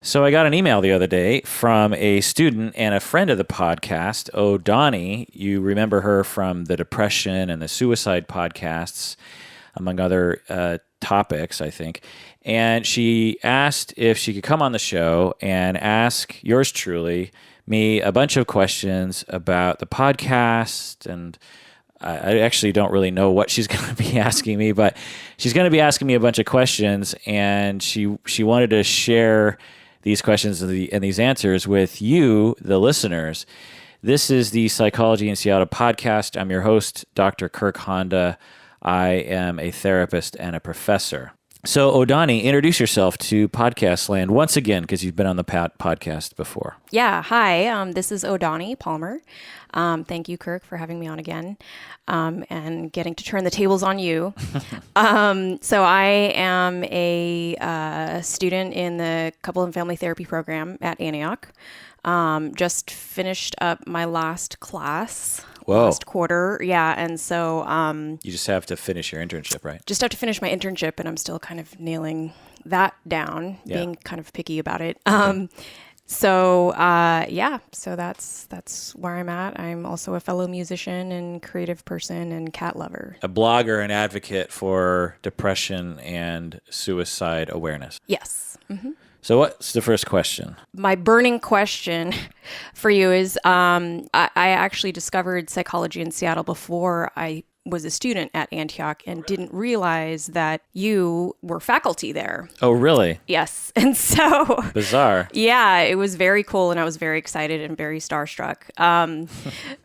So I got an email the other day from a student and a friend of the podcast, Odonni. You remember her from the depression and the suicide podcasts, among other topics, I think. And she asked if she could come on the show and ask yours truly, me, a bunch of questions about the podcast. And I actually don't really know what she's going to be asking me, but she's going to be asking me a bunch of questions. And she wanted to share these questions and these answers with you, the listeners. This is the Psychology in Seattle podcast. I'm your host, Dr. Kirk Honda. I am a therapist and a professor. So, Odonni, introduce yourself to podcast land once again, because you've been on the podcast before. Yeah, hi. This is Odonni Palmer. Thank you, Kirk, for having me on again and getting to turn the tables on you. So I am a student in the Couple and Family Therapy program at Antioch. Just finished up my last class. Whoa. Last quarter. Yeah. And so you just have to finish your internship, right? Just have to finish my internship, and I'm still kind of nailing that down, being kind of picky about it. Okay. So that's where I'm at. I'm also a fellow musician and creative person and cat lover. A blogger and advocate for depression and suicide awareness. Yes. Mm-hmm. So what's the first question? My burning question for you is, I actually discovered psychology in Seattle before I was a student at Antioch and didn't realize that you were faculty there. Oh, really? Yes. And so... Bizarre. Yeah, it was very cool, and I was very excited and very starstruck.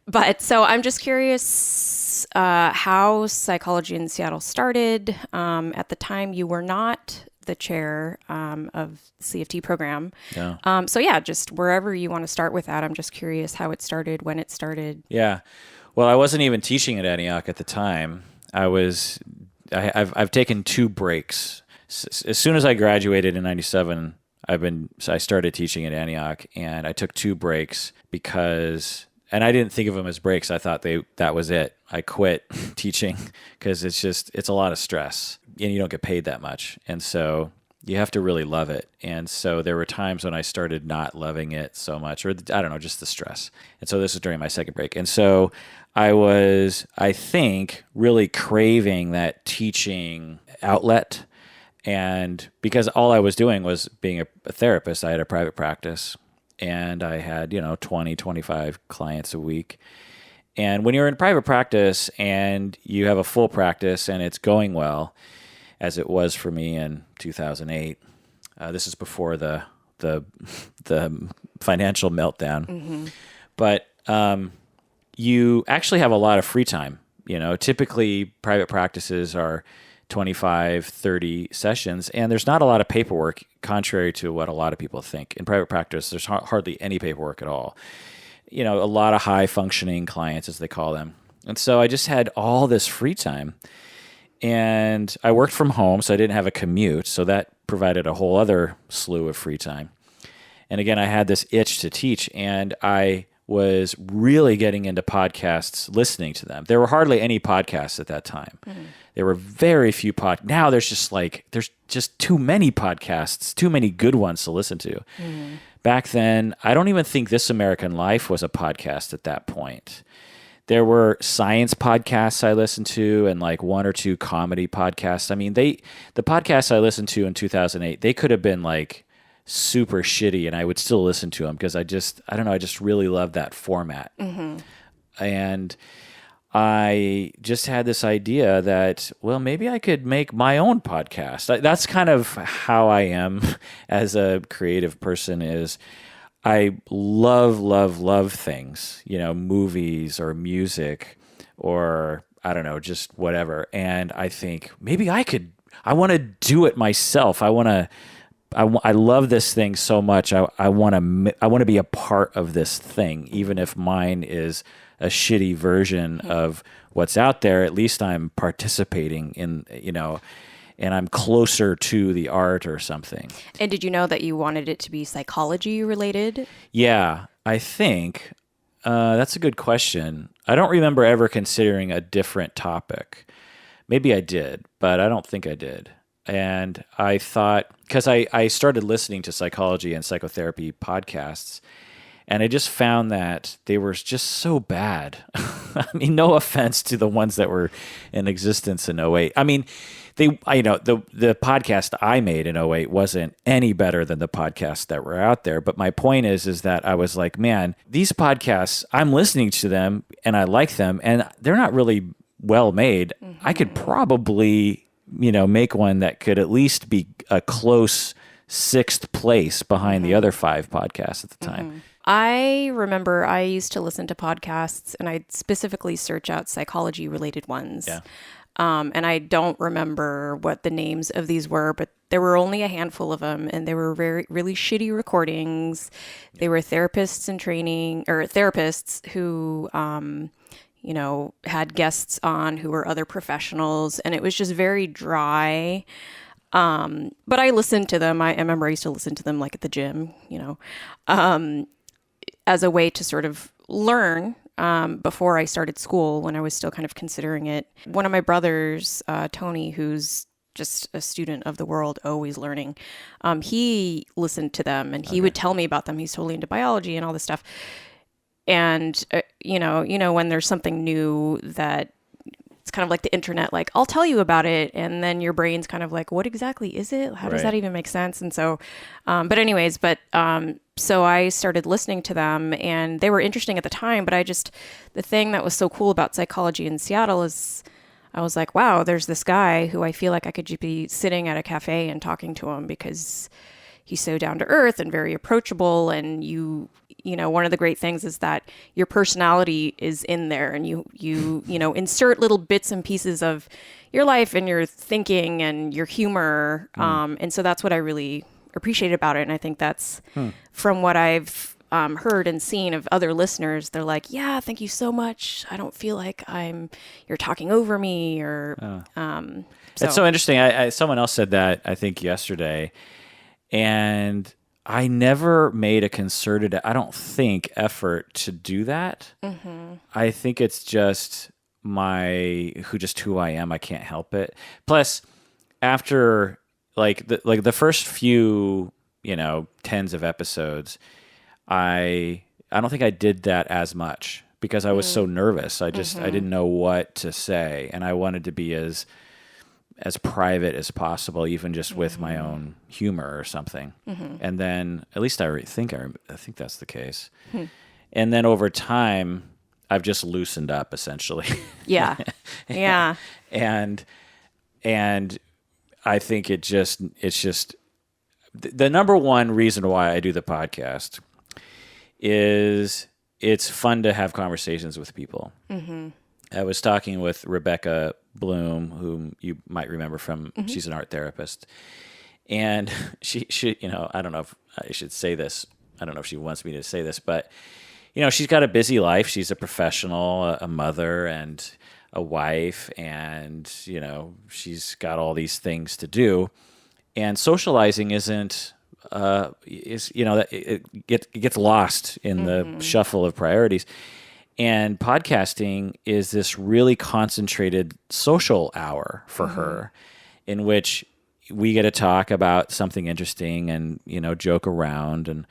But so I'm just curious how psychology in Seattle started. At the time, you were not the chair of CFT program. Yeah. Just wherever you want to start with that, I'm just curious how it started, when it started. Yeah. Well, I wasn't even teaching at Antioch at the time. I've taken 2 breaks. As soon as I graduated in 97, I started teaching at Antioch, and I took 2 breaks and I didn't think of them as breaks. I thought that was it. I quit teaching because it's a lot of stress, and you don't get paid that much. And so you have to really love it. And so there were times when I started not loving it so much, or I don't know, just the stress. And so this was during my second break. And so I was, I think, really craving that teaching outlet. And because all I was doing was being a therapist, I had a private practice, and I had, 20, 25 clients a week. And when you're in private practice and you have a full practice and it's going well, as it was for me in 2008, this is before the financial meltdown. Mm-hmm. But you actually have a lot of free time. Typically private practices are 25, 30 sessions, and there's not a lot of paperwork, contrary to what a lot of people think. In private practice, there's hardly any paperwork at all. A lot of high-functioning clients, as they call them. And so I just had all this free time. And I worked from home, so I didn't have a commute, so that provided a whole other slew of free time. And again, I had this itch to teach, and I was really getting into podcasts, listening to them. There were hardly any podcasts at that time. Mm-hmm. There were very few Now there's just too many podcasts, too many good ones to listen to. Mm-hmm. Back then, I don't even think This American Life was a podcast at that point. There were science podcasts I listened to, and like 1 or 2 comedy podcasts. I mean, the podcasts I listened to in 2008, they could have been like super shitty, and I would still listen to them because I just really loved that format. Mm-hmm. And I just had this idea that, well, maybe I could make my own podcast. That's kind of how I am as a creative person. Is I love things, movies or music or I don't know, just whatever. And I think maybe I want to do it myself. I love this thing so much. I want to be a part of this thing, even if mine is a shitty version of what's out there. At least I'm participating in, and I'm closer to the art or something. And did you know that you wanted it to be psychology related? Yeah, I think that's a good question. I don't remember ever considering a different topic. Maybe I did, but I don't think I did. And I thought, because I started listening to psychology and psychotherapy podcasts, and I just found that they were just so bad. I mean, no offense to the ones that were in existence in '08. I mean, the podcast I made in '08 wasn't any better than the podcasts that were out there. But my point is that I was like, man, these podcasts, I'm listening to them and I like them, and they're not really well made. I could probably, make one that could at least be a close 6th place behind the other 5 podcasts at the time. I remember I used to listen to podcasts, and I'd specifically search out psychology-related ones. Yeah. And I don't remember what the names of these were, but there were only a handful of them, and they were really shitty recordings. They were therapists in training, or therapists who, had guests on who were other professionals, and it was just very dry. But I listened to them. I remember I used to listen to them like at the gym, as a way to sort of learn before I started school, when I was still kind of considering it. One of my brothers, Tony, who's just a student of the world, always learning, he listened to them, and he would tell me about them. He's totally into biology and all this stuff. And, when there's something new that it's kind of like the internet, like, I'll tell you about it. And then your brain's kind of like, what exactly is it? How does that even make sense? And so, so I started listening to them, and they were interesting at the time, but the thing that was so cool about psychology in Seattle is I was like, wow, there's this guy who I feel like I could be sitting at a cafe and talking to him, because he's so down to earth and very approachable. And one of the great things is that your personality is in there, and you insert little bits and pieces of your life and your thinking and your humor. And so that's what I really appreciate about it. And I think that's from what I've heard and seen of other listeners. They're like, yeah, thank you so much. I don't feel like you're talking over me, or, It's so interesting. Someone else said that, I think yesterday, and I never made a concerted, effort to do that. I think it's just who I am. I can't help it. Plus, after the first few, tens of episodes, I don't think I did that as much, because I was so nervous. I didn't know what to say, and I wanted to be as private as possible, even just with my own humor or something. And then, at least I think that's the case. And then over time, I've just loosened up, essentially. Yeah. Yeah. And I think it's just the number one reason why I do the podcast is it's fun to have conversations with people. I was talking with Rebecca Bloom, whom you might remember from, she's an art therapist. And she I don't know if I should say this. I don't know if she wants me to say this, but, she's got a busy life. She's a professional, a mother and a wife, and, she's got all these things to do. And socializing isn't, it gets lost in the shuffle of priorities. And podcasting is this really concentrated social hour for her, in which we get to talk about something interesting and, joke around. And,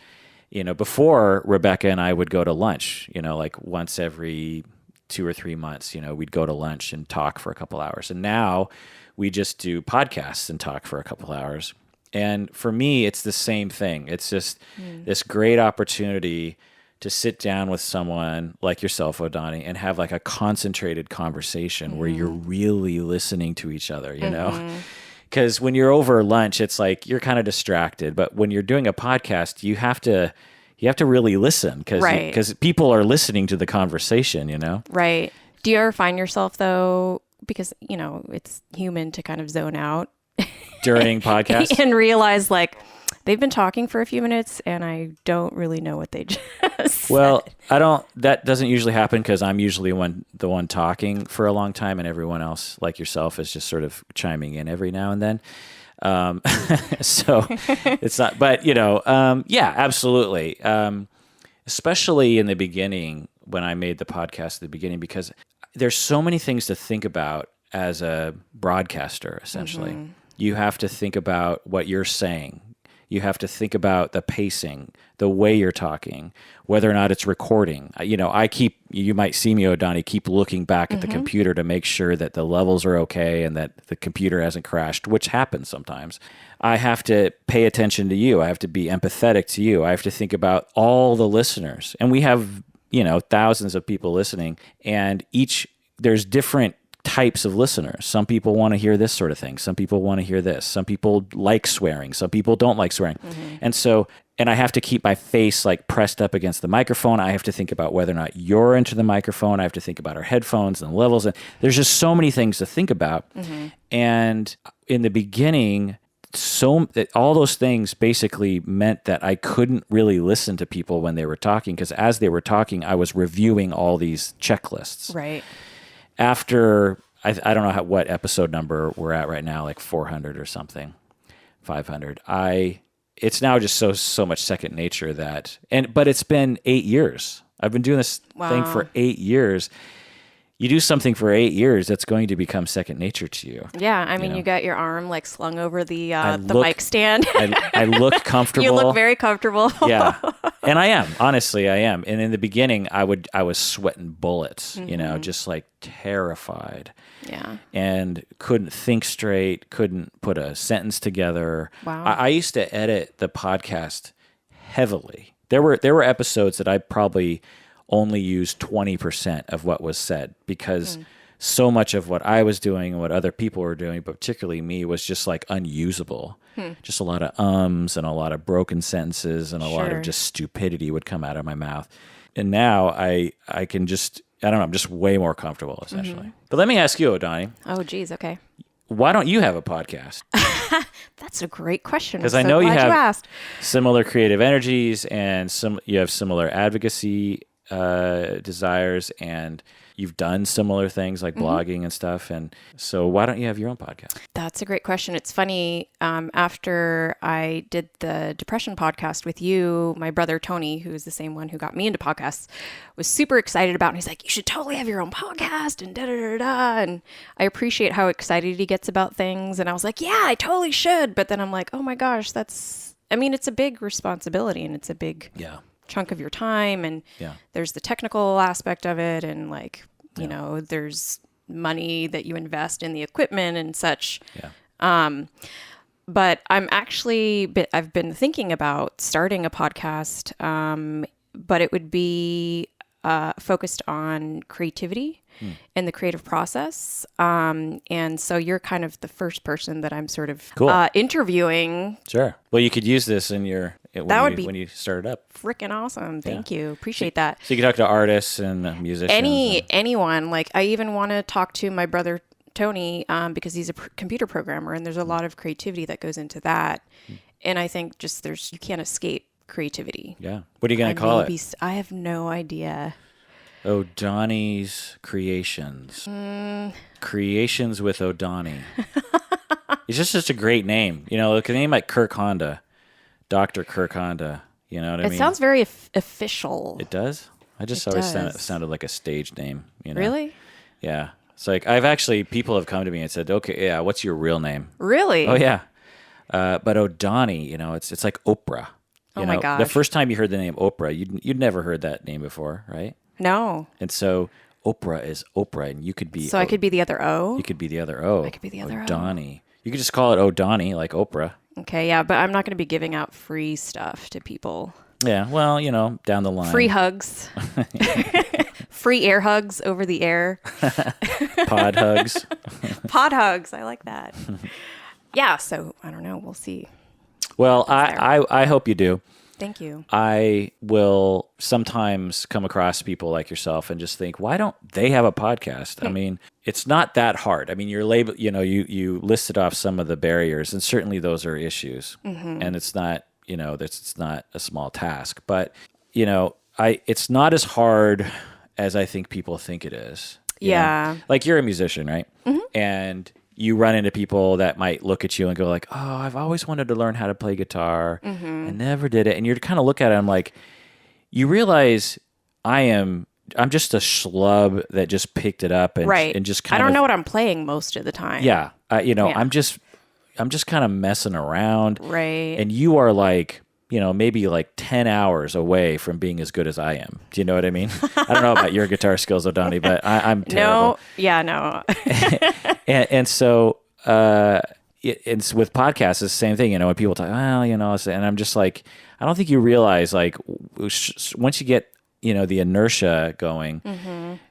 before, Rebecca and I would go to lunch, like once every 2 or 3 months, we'd go to lunch and talk for a couple hours. And now we just do podcasts and talk for a couple hours. And for me, it's the same thing. It's just this great opportunity to sit down with someone like yourself, Odonni, and have like a concentrated conversation where you're really listening to each other, Because when you're over lunch, it's like you're kind of distracted. But when you're doing a podcast, you have to really listen, because people are listening to the conversation, Right. Do you ever find yourself, though, because, it's human to kind of zone out during podcasts and realize, like, they've been talking for a few minutes and I don't really know what they just said. Well, that doesn't usually happen, because I'm usually the one talking for a long time, and everyone else, like yourself, is just sort of chiming in every now and then. So it's not, but yeah, absolutely. Especially in the beginning, when I made the podcast at the beginning, because there's so many things to think about as a broadcaster, essentially. You have to think about what you're saying. You have to think about the pacing, the way you're talking, whether or not it's recording. You might see me, Odonni, keep looking back at the computer to make sure that the levels are okay and that the computer hasn't crashed, which happens sometimes. I have to pay attention to you. I have to be empathetic to you. I have to think about all the listeners. And we have, thousands of people listening, and there's different types of listeners. Some people want to hear this sort of thing. Some people want to hear this. Some people like swearing. Some people don't like swearing. And I have to keep my face like pressed up against the microphone. I have to think about whether or not you're into the microphone. I have to think about our headphones and the levels. And there's just so many things to think about. And in the beginning, all those things basically meant that I couldn't really listen to people when they were talking, because as they were talking, I was reviewing all these checklists. Right. After, I don't know what episode number we're at right now, like 400 or something, 500. It's now just so much second nature but it's been 8 years. I've been doing this thing for 8 years. You do something for 8 years, that's going to become second nature to you. Yeah, I mean, you got your arm like slung over the mic stand. I look comfortable. You look very comfortable. Yeah, and I am. Honestly, I am. And in the beginning, I was sweating bullets. Just like terrified. Yeah. And couldn't think straight. Couldn't put a sentence together. Wow. I used to edit the podcast heavily. There were episodes that I probably only used 20% of what was said, because so much of what I was doing and what other people were doing, but particularly me, was just like unusable. Just a lot of ums and a lot of broken sentences and a lot of just stupidity would come out of my mouth. And now I can just, I don't know, I'm just way more comfortable, essentially. But let me ask you, Odonni. Oh, geez. Okay. Why don't you have a podcast? That's a great question. Because I know you have similar creative energies and you have similar advocacy desires, and you've done similar things like blogging and stuff. And so why don't you have your own podcast? That's a great question. It's funny. After I did the depression podcast with you, my brother Tony, who is the same one who got me into podcasts, was super excited about it. And he's like, you should totally have your own podcast and da-da-da-da. And I appreciate how excited he gets about things. And I was like, yeah, I totally should. But then I'm like, oh my gosh, it's a big responsibility, and it's a big chunk of your time, and there's the technical aspect of it, and there's money that you invest in the equipment and such. But I've been thinking about starting a podcast, but it would be focused on creativity and the creative process. And so you're kind of the first person that I'm sort of interviewing. Sure. Well, you could use this in when you start it up. Freaking awesome. Thank you. Appreciate that. So you can talk to artists and musicians. Anyone. Like, I even want to talk to my brother Tony, because he's a computer programmer, and there's a lot of creativity that goes into that. And I think just you can't escape creativity. Yeah. What are you going to call it? I have no idea. Odonni's Creations. Creations with Odonni. It's just such a great name. Look, a name like Kirk Honda, Dr. Kirk Honda. You know what I mean? It sounds very official. It does? I just always thought it sounded like a stage name. Really? Yeah. It's like, people have come to me and said, okay, yeah, what's your real name? Really? Oh, yeah. But Odonni, it's like Oprah. Oh my gosh. The first time you heard the name Oprah, you'd never heard that name before, right? No. And so Oprah is Oprah, and you could be... So I could be the other O? You could be the other O. I could be the other Odonni. You could just call it Odonni, like Oprah. Okay, yeah, but I'm not going to be giving out free stuff to people. Yeah, well, down the line. Free hugs. Free air hugs over the air. Pod hugs. Pod hugs. I like that. Yeah, so I don't know. We'll see. Well, I hope you do. Thank you. I will sometimes come across people like yourself and just think, why don't they have a podcast? I mean, it's not that hard. I mean, you're label, you listed off some of the barriers, and certainly those are issues. And it's not, it's not a small task, but it's not as hard as I think people think it is. Yeah. Like, you're a musician, right? And you run into people that might look at you and go like, oh, I've always wanted to learn how to play guitar. I never did it. And you're kind of look at it, I'm like, you realize I'm just a schlub that just picked it up and just kind of... I don't know what I'm playing most of the time. Yeah. I'm just kind of messing around. Right. And you are like, maybe like 10 hours away from being as good as I am. Do you know what I mean? I don't know about your guitar skills, Odonni, but I'm terrible. No. Yeah, no. and so, it's with podcasts, it's the same thing, when people talk, and I'm just like, I don't think you realize, like, once you get, the inertia going,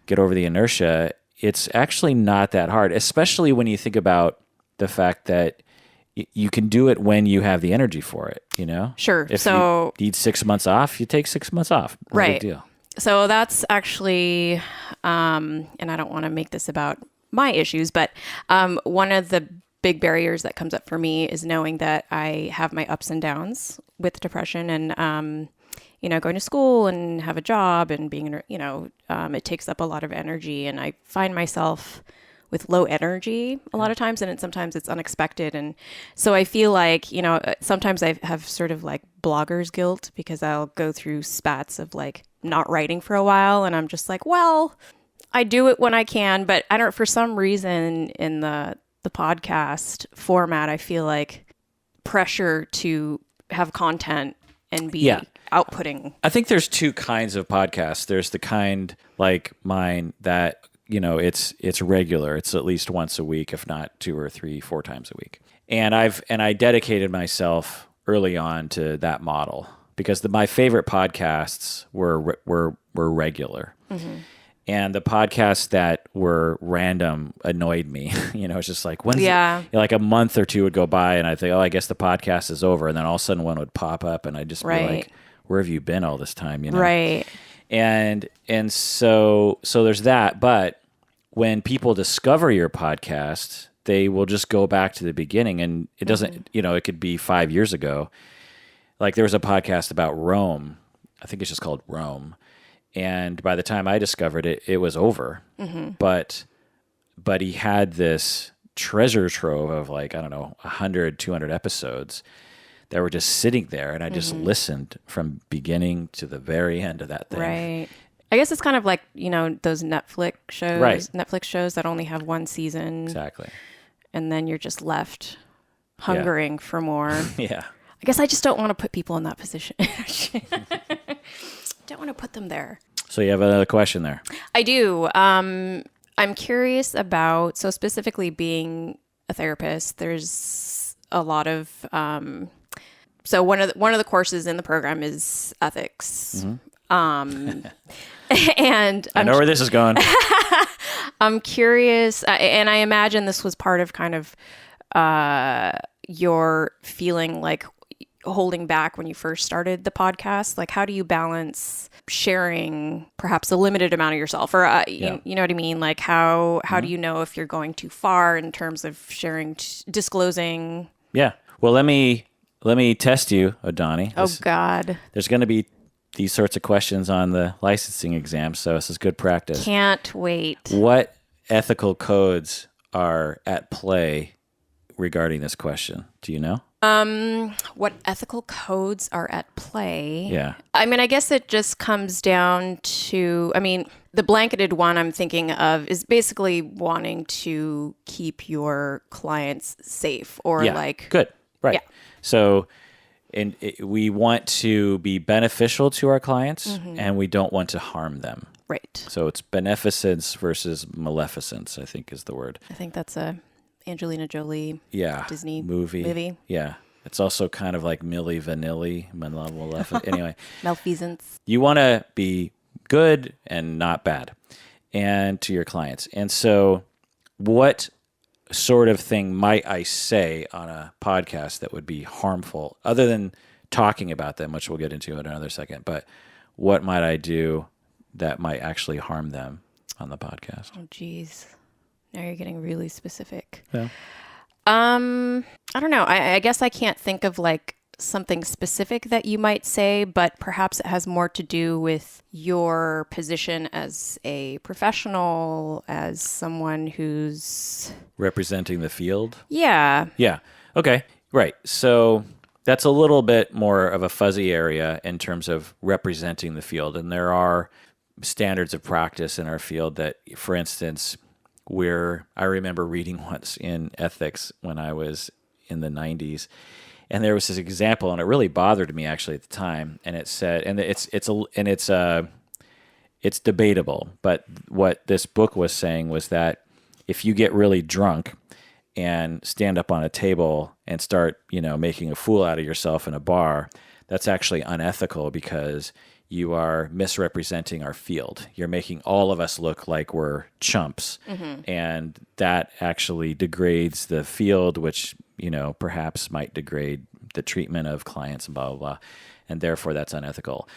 get over the inertia, it's actually not that hard, especially when you think about the fact that you can do it when you have the energy for it, Sure. If so you need 6 months off, you take 6 months off. No right. big deal. So that's actually, and I don't want to make this about my issues, but one of the big barriers that comes up for me is knowing that I have my ups and downs with depression and, going to school and have a job and being, it takes up a lot of energy, and I find myself with low energy a lot of times, and sometimes it's unexpected. And so I feel like, sometimes I have sort of like blogger's guilt because I'll go through spats of like not writing for a while, and I'm just like, well, I do it when I can, but I don't, for some reason in the podcast format, I feel like pressure to have content and be outputting. I think there's two kinds of podcasts. There's the kind like mine that, it's regular. It's at least once a week, if not 2 or 3, 4 times a week. And I dedicated myself early on to that model because my favorite podcasts were regular. Mm-hmm. And the podcasts that were random annoyed me. It's just like, like a month or two would go by and I'd think, I guess the podcast is over. And then all of a sudden one would pop up and I'd just be like, where have you been all this time? Right. And so there's that. But when people discover your podcast, they will just go back to the beginning. And it doesn't, it could be 5 years ago. Like there was a podcast about Rome. I think it's just called Rome. And by the time I discovered it, it was over. Mm-hmm. But he had this treasure trove of like, I don't know, 100, 200 episodes that were just sitting there. And I just listened from beginning to the very end of that thing. Right. I guess it's kind of like, those Netflix shows that only have one season. Exactly. And then you're just left hungering for more. Yeah. I guess I just don't want to put people in that position. Don't want to put them there. So you have another question there. I do. I'm curious about, so specifically being a therapist, there's a lot of, so one of the courses in the program is ethics. Mm-hmm. And I know where this is going. I'm curious, and I imagine this was part of kind of your feeling like holding back when you first started the podcast. Like, how do you balance sharing perhaps a limited amount of yourself, or you know what I mean? Like, how do you know if you're going too far in terms of sharing, disclosing? Yeah. Well, let me test you, Odonni. Oh God. There's going to be these sorts of questions on the licensing exam, so this is good practice. Can't wait. What ethical codes are at play regarding this question? Do you know? What ethical codes are at play? Yeah. I mean, I guess it just comes down to, the blanketed one I'm thinking of is basically wanting to keep your clients safe or Good. Right. Yeah. So, we want to be beneficial to our clients and we don't want to harm them. Right. So it's beneficence versus maleficence, I think is the word. I think that's a Angelina Jolie Disney movie. Yeah. It's also kind of like Milli Vanilli. Anyway. Malfeasance. You want to be good and not bad and to your clients. And so what sort of thing might I say on a podcast that would be harmful other than talking about them, which we'll get into in another second, but what might I do that might actually harm them on the podcast? Oh, geez. Now you're getting really specific. Yeah. I don't know. I guess I can't think of like something specific that you might say, but perhaps it has more to do with your position as a professional, as someone who's representing the field. Yeah. Yeah. Okay. Right. So that's a little bit more of a fuzzy area in terms of representing the field. And there are standards of practice in our field that, for instance, I remember reading once in ethics when I was in the 90s. And there was this example, and it really bothered me actually at the time. And it said, and it's debatable, but what this book was saying was that if you get really drunk and stand up on a table and start, making a fool out of yourself in a bar, that's actually unethical because you are misrepresenting our field. You're making all of us look like we're chumps, and that actually degrades the field, which, perhaps might degrade the treatment of clients and blah, blah, blah, and therefore that's unethical.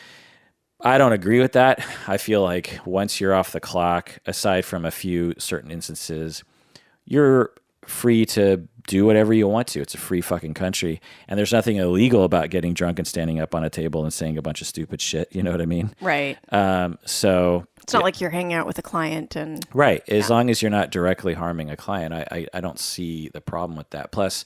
I don't agree with that. I feel like once you're off the clock, aside from a few certain instances, you're free to do whatever you want to. It's a free fucking country. And there's nothing illegal about getting drunk and standing up on a table and saying a bunch of stupid shit. You know what I mean? Right. So it's not like you're hanging out with a client and... Right. As long as you're not directly harming a client, I don't see the problem with that. Plus,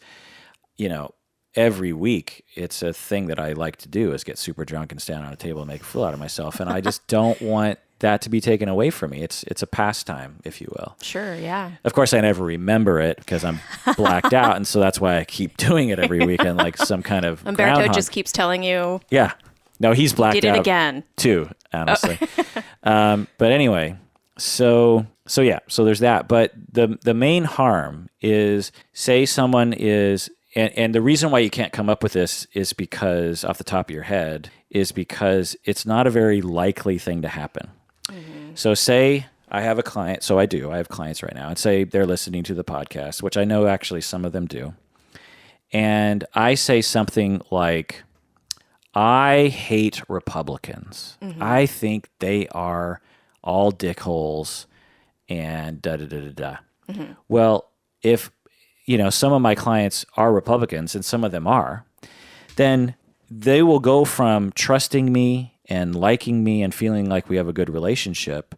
every week it's a thing that I like to do is get super drunk and stand on a table and make a fool out of myself. And I just don't want that to be taken away from me. It's a pastime, if you will. Sure, yeah. Of course, I never remember it because I'm blacked out, and so that's why I keep doing it every weekend, like some kind of Umberto groundhog. just keeps telling you. Yeah. No, he's blacked out. Did it again. Too, honestly. But anyway, so there's that. But the main harm is, say someone is... And the reason why you can't come up with this is because, off the top of your head, is because it's not a very likely thing to happen. Mm-hmm. So say I have a client, so I have clients right now, and say they're listening to the podcast, which I know actually some of them do. And I say something like, I hate Republicans. Mm-hmm. I think they are all dickholes and da-da-da-da-da. Mm-hmm. Well, if... some of my clients are Republicans, and some of them are, then they will go from trusting me and liking me and feeling like we have a good relationship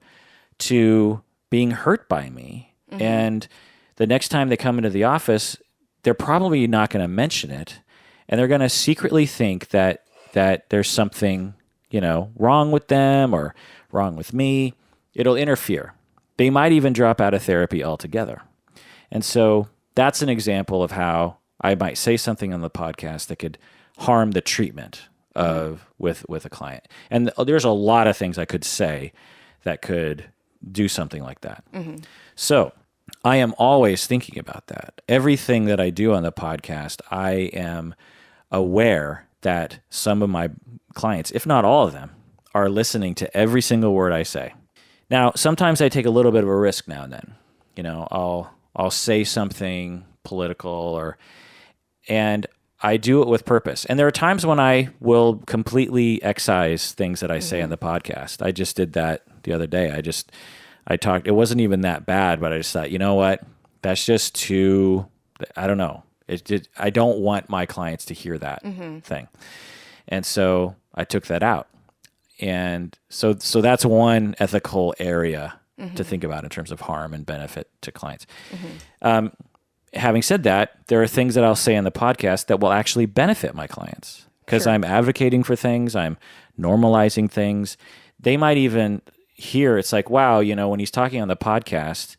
to being hurt by me. Mm-hmm. And the next time they come into the office, they're probably not going to mention it, and they're going to secretly think that there's something, wrong with them or wrong with me. It'll interfere. They might even drop out of therapy altogether. And so... that's an example of how I might say something on the podcast that could harm the treatment with a client. And there's a lot of things I could say that could do something like that. Mm-hmm. So I am always thinking about that. Everything that I do on the podcast, I am aware that some of my clients, if not all of them, are listening to every single word I say. Now, sometimes I take a little bit of a risk now and then. I'll say something political and I do it with purpose. And there are times when I will completely excise things that I say on the podcast. I just did that the other day. I talked, it wasn't even that bad, but I just thought, you know what? That's just too, I don't know. I don't want my clients to hear that thing. And so I took that out. And so that's one ethical area to think about in terms of harm and benefit to clients. Having said that, there are things that I'll say on the podcast that will actually benefit my clients because I'm advocating for things, I'm normalizing things. They might even hear, it's like, wow, when he's talking on the podcast,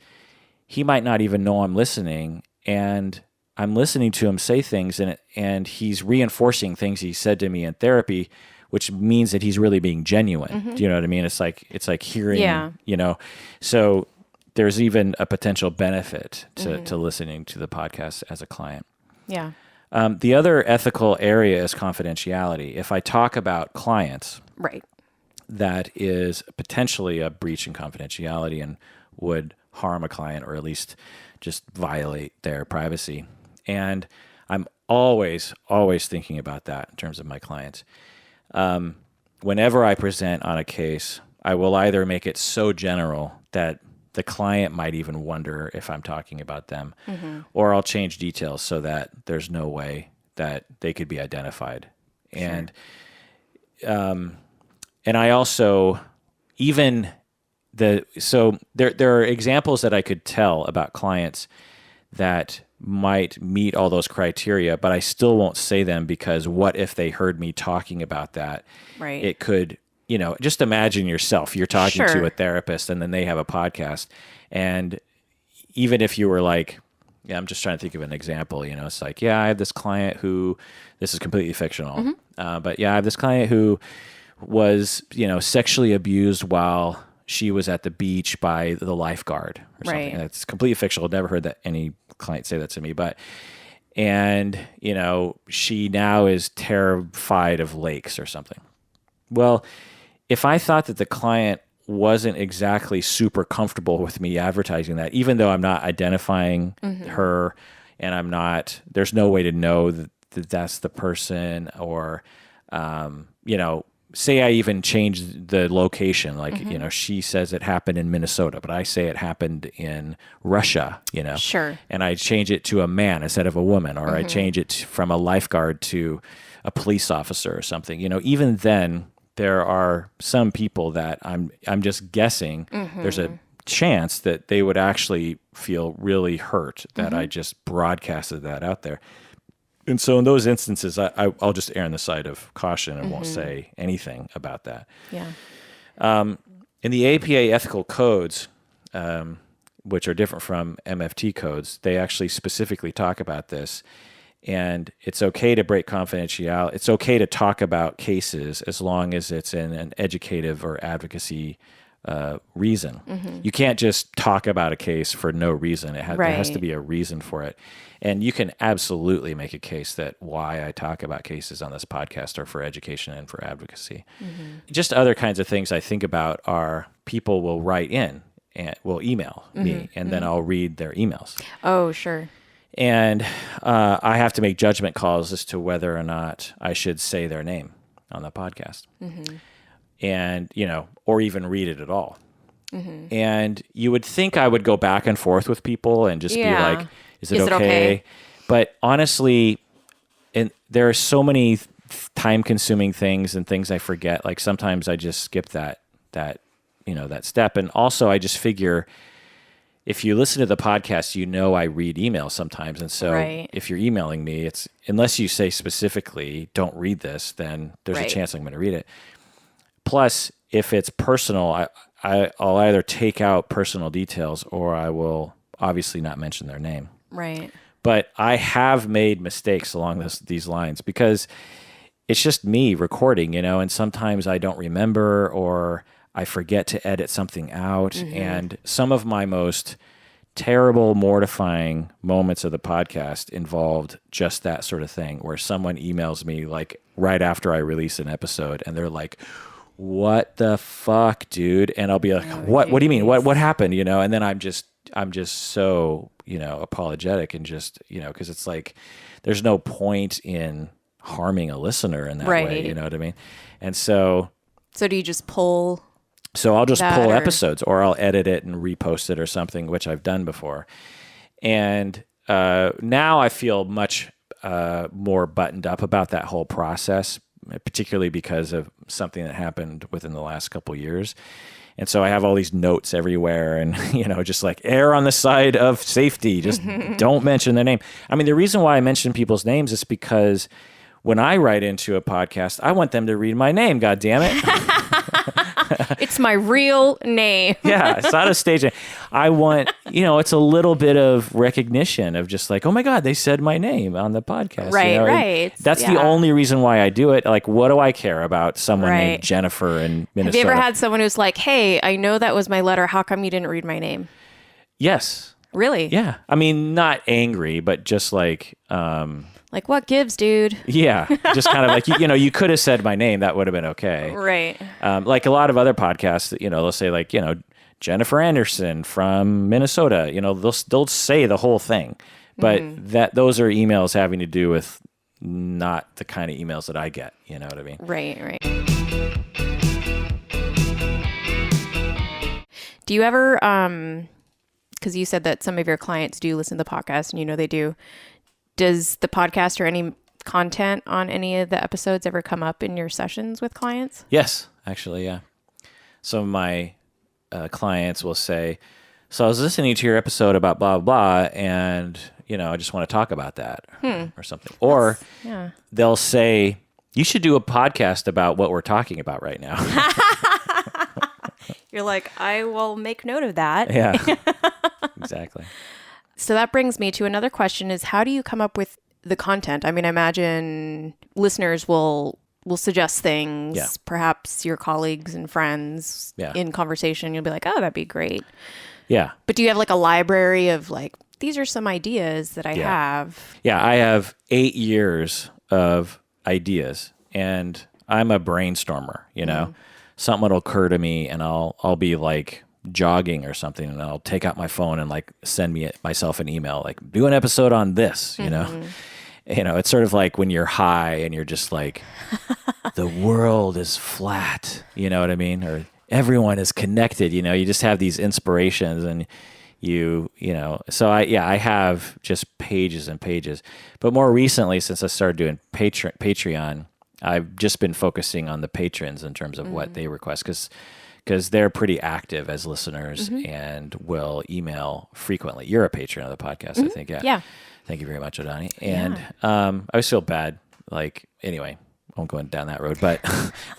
he might not even know I'm listening, and I'm listening to him say things, and he's reinforcing things he said to me in therapy, which means that he's really being genuine. Do you know what I mean? It's like hearing, So there's even a potential benefit to listening to the podcast as a client. Yeah. The other ethical area is confidentiality. If I talk about clients, right, that is potentially a breach in confidentiality and would harm a client or at least just violate their privacy. And I'm always thinking about that in terms of my clients. Whenever I present on a case, I will either make it so general that the client might even wonder if I'm talking about them, or I'll change details so that there's no way that they could be identified. Sure. And I also there are examples that I could tell about clients that might meet all those criteria, but I still won't say them because what if they heard me talking about that? Right. It could, just imagine yourself. You're talking to a therapist and then they have a podcast. And even if you were like, I'm just trying to think of an example. It's like, yeah, I have this client who, this is completely fictional, but yeah, I have this client who was, sexually abused while she was at the beach by the lifeguard or something. Right. And it's completely fictional. I've never heard that any client say that to me, and she now is terrified of lakes or something. Well, if I thought that the client wasn't exactly super comfortable with me advertising that, even though I'm not identifying her and there's no way to know that that's the person, or, say I even changed the location, like, she says it happened in Minnesota, but I say it happened in Russia, Sure. and I change it to a man instead of a woman, or I change it from a lifeguard to a police officer or something, even then there are some people that I'm just guessing there's a chance that they would actually feel really hurt that I just broadcasted that out there. And so in those instances, I'll just err on the side of caution and won't say anything about that. Yeah. In the APA ethical codes, which are different from MFT codes, they actually specifically talk about this. And it's okay to break confidentiality. It's okay to talk about cases as long as it's in an educative or advocacy reason. You can't just talk about a case for no reason. There has to be a reason for it. And you can absolutely make a case that why I talk about cases on this podcast are for education and for advocacy. Just other kinds of things I think about are people will write in and will email me, and then I'll read their emails. Oh, sure. And I have to make judgment calls as to whether or not I should say their name on the podcast. And, or even read it at all. And you would think I would go back and forth with people and just be like, is it okay? But honestly, there are so many time-consuming things and things I forget. Like sometimes I just skip that step. And also I just figure, if you listen to the podcast, I read emails sometimes. And so if you're emailing me, it's unless you say specifically, don't read this, then there's a chance I'm going to read it. Plus, if it's personal, I'll either take out personal details or I will obviously not mention their name. Right. But I have made mistakes along these lines because it's just me recording, and sometimes I don't remember or I forget to edit something out. And some of my most terrible, mortifying moments of the podcast involved just that sort of thing, where someone emails me like right after I release an episode and they're like, what the fuck, dude? And I'll be like, what do you mean? What happened? And then I'm just so, apologetic and just, cause it's like, there's no point in harming a listener in that way. You know what I mean? And so do you just pull? So I'll just pull episodes, or I'll edit it and repost it or something, which I've done before. And now I feel much more buttoned up about that whole process, particularly because of something that happened within the last couple of years. And so I have all these notes everywhere and, just like err on the side of safety. Just don't mention their name. I mean, the reason why I mention people's names is because when I write into a podcast, I want them to read my name, God damn it. It's my real name. Yeah, it's not a stage name. I want, it's a little bit of recognition of just like, oh my God, they said my name on the podcast. Right. That's the only reason why I do it. Like, what do I care about someone named Jennifer in Minnesota? Have you ever had someone who's like, hey, I know that was my letter. How come you didn't read my name? Yes. Really? Yeah. I mean, not angry, but just like... like, what gives, dude? Yeah. Just kind of like, you could have said my name. That would have been okay. Right. Like a lot of other podcasts, they'll say like, Jennifer Anderson from Minnesota, they'll say the whole thing. But those are emails having to do with not the kind of emails that I get. You know what I mean? Right. Do you ever, because you said that some of your clients do listen to the podcast and they do, does the podcast or any content on any of the episodes ever come up in your sessions with clients? Yes, actually, yeah. Some of my clients will say, so I was listening to your episode about blah, blah, and, I just want to talk about that or something. Or they'll say, you should do a podcast about what we're talking about right now. You're like, I will make note of that. Yeah, exactly. So that brings me to another question is how do you come up with the content? I mean, I imagine listeners will suggest things, Yeah. perhaps your colleagues and friends in conversation. You'll be like, oh, that'd be great. Yeah. But do you have like a library of like, these are some ideas that I have? Yeah, I have 8 years of ideas, and I'm a brainstormer, you know. Something will occur to me, and I'll be like jogging or something, and I'll take out my phone and like send myself an email, like do an episode on this, you know. You know, it's sort of like when you're high and you're just like, the world is flat, you know what I mean? Or everyone is connected, you know, you just have these inspirations and you know, so I have just pages and pages. But more recently, since I started doing Patreon, I've just been focusing on the patrons in terms of what they request, because they're pretty active as listeners and will email frequently. You're a patron of the podcast, I think. Yeah. Thank you very much, Odonni. And I always feel bad. Like, anyway, I won't go down that road, but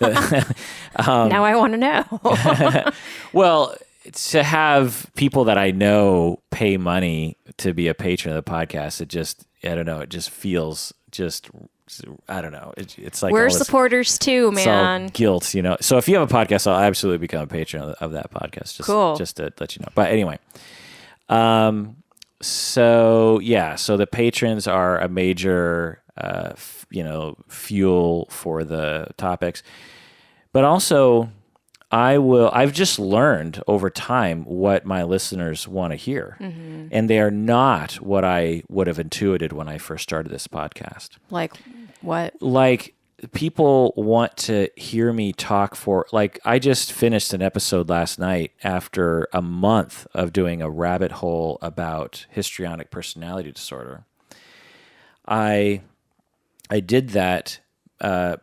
Now I want to know. well, to have people that I know pay money to be a patron of the podcast, it just, I don't know, it just feels just, I don't know. It's like we're supporters too, man. It's all guilt, you know. So if you have a podcast, I'll absolutely become a patron of that podcast. Just to let you know. But anyway, so the patrons are a major, fuel for the topics, but also I've just learned over time what my listeners want to hear, and they are not what I would have intuited when I first started this podcast. Like what? Like, people want to hear me talk I just finished an episode last night after a month of doing a rabbit hole about histrionic personality disorder. I did that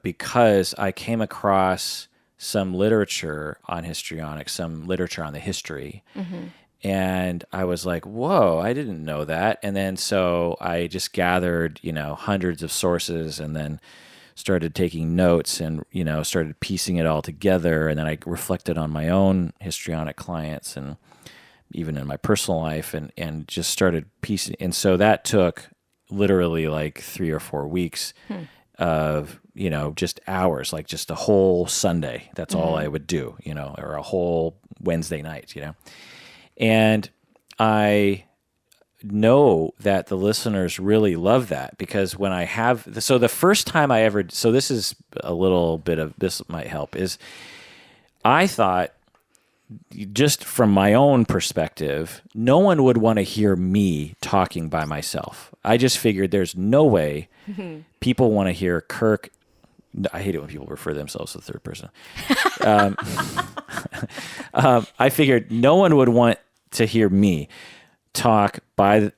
because I came across some literature on histrionics, some literature on the history. And I was like, whoa, I didn't know that. And then so I just gathered, hundreds of sources, and then started taking notes and, started piecing it all together. And then I reflected on my own histrionic clients and even in my personal life, and just started piecing. And so that took literally like 3 or 4 weeks of, just hours, like just a whole Sunday. That's all I would do, or a whole Wednesday night, And I know that the listeners really love that, because when I have, so the first time I ever, so this is a little bit of, this might help, is I thought, just from my own perspective, no one would want to hear me talking by myself. I just figured there's no way people want to hear Kirk. I hate it when people refer to themselves to the third person. I figured no one would want to hear me talk by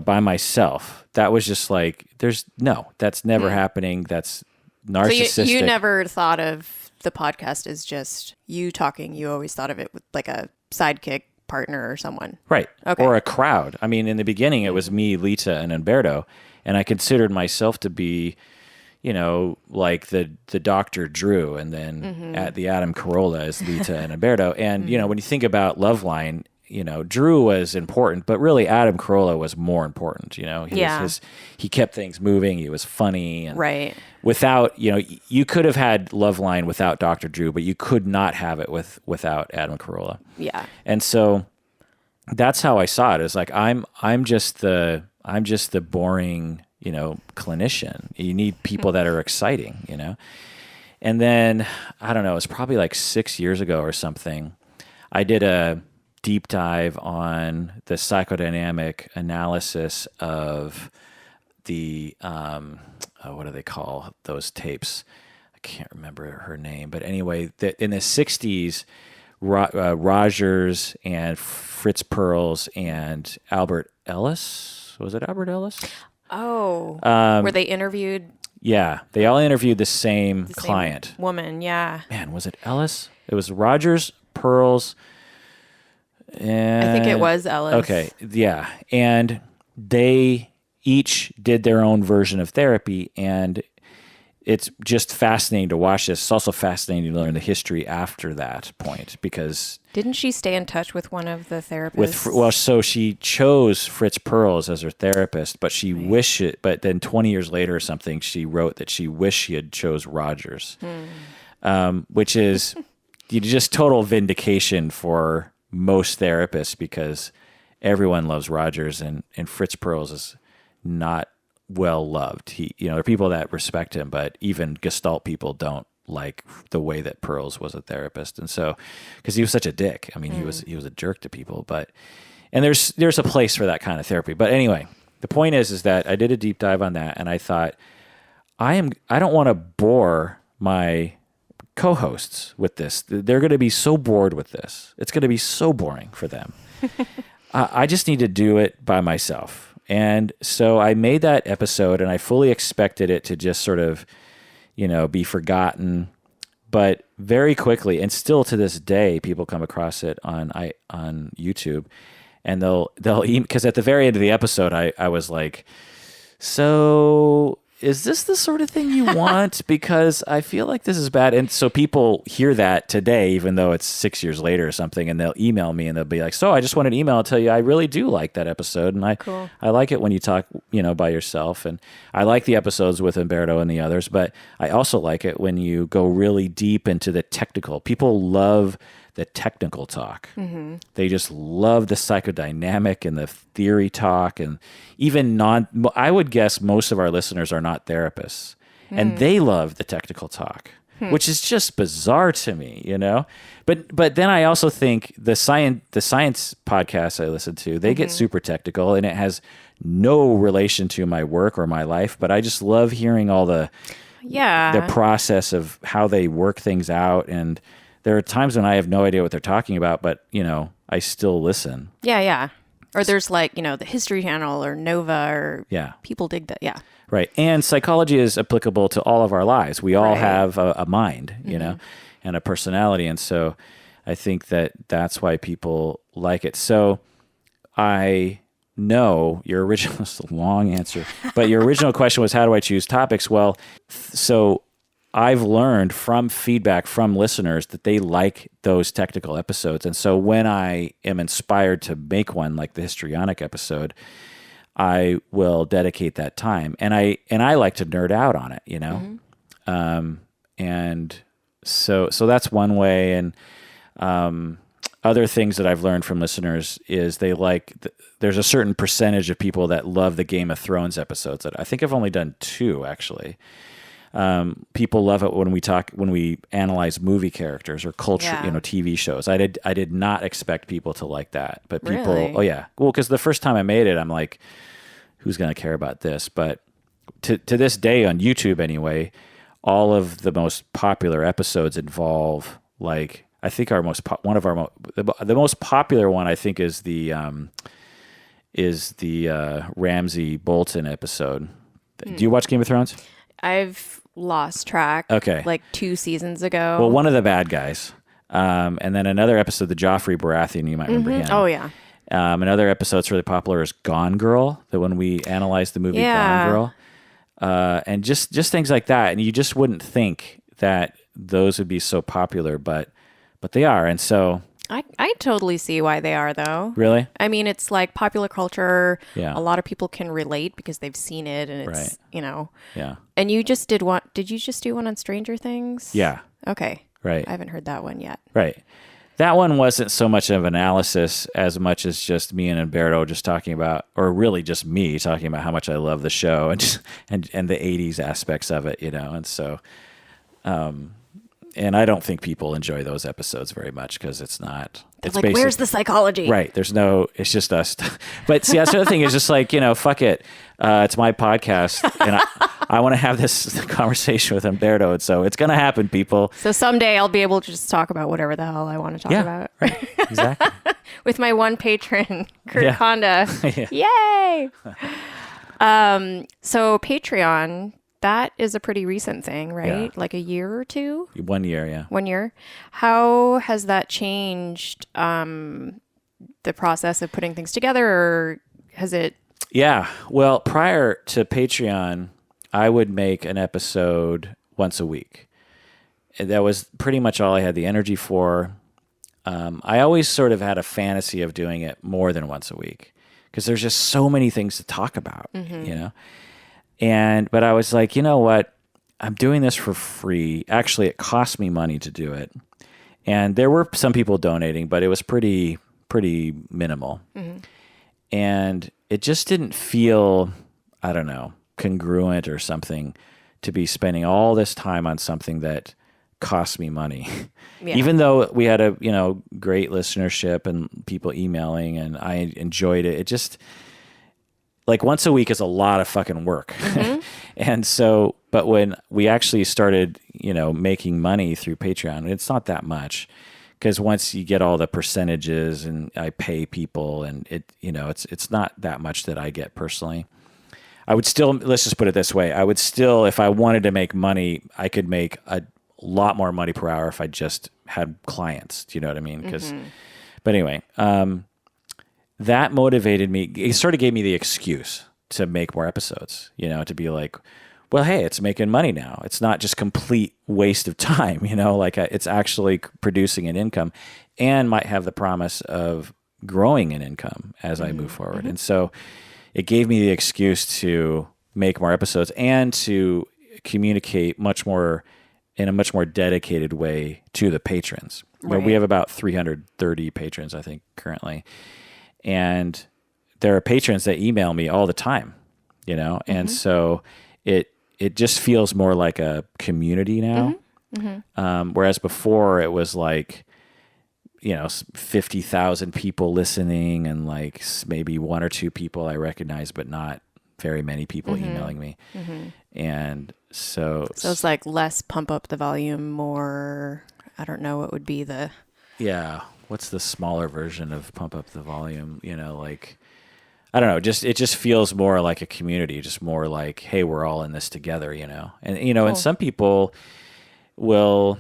myself. That was just like, that's never happening. That's narcissistic. So you never thought of the podcast as just you talking. You always thought of it with like a sidekick partner or someone. Right. Okay. Or a crowd. I mean, in the beginning, it was me, Lita, and Umberto, and I considered myself to be, like the Dr. Drew, and then at the Adam Corolla is Lita and Umberto. And, when you think about Loveline, Drew was important, but really Adam Corolla was more important. He kept things moving. He was funny. And right. Without, you could have had Loveline without Dr. Drew, but you could not have it without Adam Corolla. Yeah. And so that's how I saw it. It's like, I'm just the boring, clinician. You need people that are exciting, And then, I don't know, it's probably like 6 years ago or something, I did a deep dive on the psychodynamic analysis of the, what do they call those tapes? I can't remember her name, but anyway, in the 60s, Rogers and Fritz Pearls and Albert Ellis, was it Albert Ellis? Oh, were they interviewed? Yeah, they all interviewed the same client. Woman, yeah. Man, was it Ellis? It was Rogers, Pearls, and I think it was Ellis. Okay, yeah. And they each did their own version of therapy, and it's just fascinating to watch this. It's also fascinating to learn the history after that point, because Didn't she stay in touch with one of the therapists? so she chose Fritz Pearls as her therapist, but she wished it. But then 20 years later or something, she wrote that she wished she had chose Rogers, which is just total vindication for most therapists, because everyone loves Rogers, and Fritz Pearls is not well loved. There are people that respect him, but even Gestalt people don't like the way that Pearls was a therapist. And so, because he was such a dick. I mean, he was a jerk to people, and there's a place for that kind of therapy. But anyway, the point is that I did a deep dive on that, and I thought, I don't want to bore my co-hosts with this. They're going to be so bored with this. It's going to be so boring for them. I just need to do it by myself. And so I made that episode, and I fully expected it to just sort of, be forgotten. But very quickly, and still to this day, people come across it on YouTube, and they'll because at the very end of the episode, I was like, so is this the sort of thing you want? Because I feel like this is bad. And so people hear that today, even though it's 6 years later or something, and they'll email me and they'll be like, so I just wanted to email and tell you I really do like that episode. And I like it when you talk, by yourself. And I like the episodes with Umberto and the others, but I also like it when you go really deep into the technical. People love the technical talk. Mm-hmm. They just love the psychodynamic and the theory talk, and even I would guess most of our listeners are not therapists, and they love the technical talk, which is just bizarre to me, But then I also think the science podcasts I listen to, they get super technical, and it has no relation to my work or my life, but I just love hearing all the process of how they work things out. And there are times when I have no idea what they're talking about, but, I still listen. Yeah, yeah. Or there's the History Channel or Nova, or people dig that. Yeah. Right. And psychology is applicable to all of our lives. We all have a mind, and a personality. And so I think that's why people like it. So I know your original, this is a long answer, but your original question was, how do I choose topics? Well, so I've learned from feedback from listeners that they like those technical episodes. And so when I am inspired to make one like the histrionic episode, I will dedicate that time. And I like to nerd out on it, and so that's one way. And other things that I've learned from listeners is they there's a certain percentage of people that love the Game of Thrones episodes. That I think I've only done 2, actually. People love it when we analyze movie characters or culture, TV shows. I did not expect people to like that, but people, Really? Oh yeah. Well, because the first time I made it, I'm like, who's going to care about this? But to this day on YouTube anyway, all of the most popular episodes involve, like, I think the most popular one I think is the Ramsay Bolton episode. Do you watch Game of Thrones? I've lost track. Okay. Like 2 seasons ago. Well, one of the bad guys. And then another episode, the Joffrey Baratheon, you might remember him. Oh, yeah. Another episode that's really popular is Gone Girl, the one we analyzed the movie Gone Girl. And just things like that. And you just wouldn't think that those would be so popular, but they are. And so I totally see why they are, though. Really? I mean, it's like popular culture. Yeah. A lot of people can relate because they've seen it, and it's, Right. Yeah. And you just did one. Did you just do one on Stranger Things? Yeah. Okay. Right. I haven't heard that one yet. Right. That one wasn't so much of analysis as much as just me and Umberto just talking about, or really just me talking about how much I love the show and the 80s aspects of it, And so, and I don't think people enjoy those episodes very much because it's not. It's like, where's the psychology? Right. It's just us. But see, that's the other thing is just like, fuck it. It's my podcast, and I want to have this conversation with Umberto, and so it's going to happen, people. So someday I'll be able to just talk about whatever the hell I want to talk about. Right. Exactly. With my one patron, Kirk Honda. Yay! So Patreon, that is a pretty recent thing, right? Yeah. Like a year or 2? 1 year, yeah. 1 year. How has that changed the process of putting things together, or has it? Yeah. Well, prior to Patreon, I would make an episode once a week. And that was pretty much all I had the energy for. I always sort of had a fantasy of doing it more than once a week because there's just so many things to talk about, you know? But I was like, you know what? I'm doing this for free. Actually, it cost me money to do it. And there were some people donating, but it was pretty minimal. And it just didn't feel, I don't know, congruent or something to be spending all this time on something that cost me money. Even though we had a, great listenership and people emailing and I enjoyed it, it just, like, once a week is a lot of fucking work. And so, but when we actually started, making money through Patreon, it's not that much because once you get all the percentages and I pay people and it's not that much that I get personally. I would still, let's just put it this way. I would still, if I wanted to make money, I could make a lot more money per hour if I just had clients. Do you know what I mean? But anyway, that motivated me. It sort of gave me the excuse to make more episodes, to be like, well, hey, it's making money now. It's not just complete waste of time, it's actually producing an income and might have the promise of growing an income as I move forward. And so it gave me the excuse to make more episodes and to communicate in a much more dedicated way to the patrons. Right. We have about 330 patrons, I think, currently. And there are patrons that email me all the time, and so it just feels more like a community now. Whereas before it was like, 50,000 people listening and like maybe one or two people I recognize, but not very many people emailing me. And so it's like less pump up the volume, more, I don't know what would be the... Yeah. What's the smaller version of pump up the volume? I don't know. It just feels more like a community, just more like, hey, we're all in this together, And, cool. And some people will,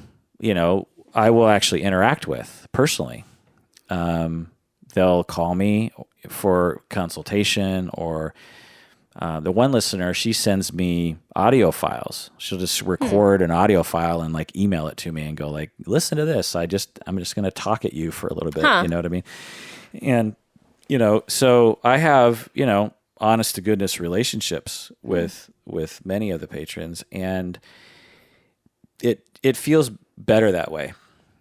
I will actually interact with personally. They'll call me for consultation or the one listener, she sends me audio files. She'll just record an audio file and like email it to me and go like, listen to this. I'm just going to talk at you for a little bit. You know what I mean? And, so I have, honest to goodness relationships with many of the patrons, and it feels better that way.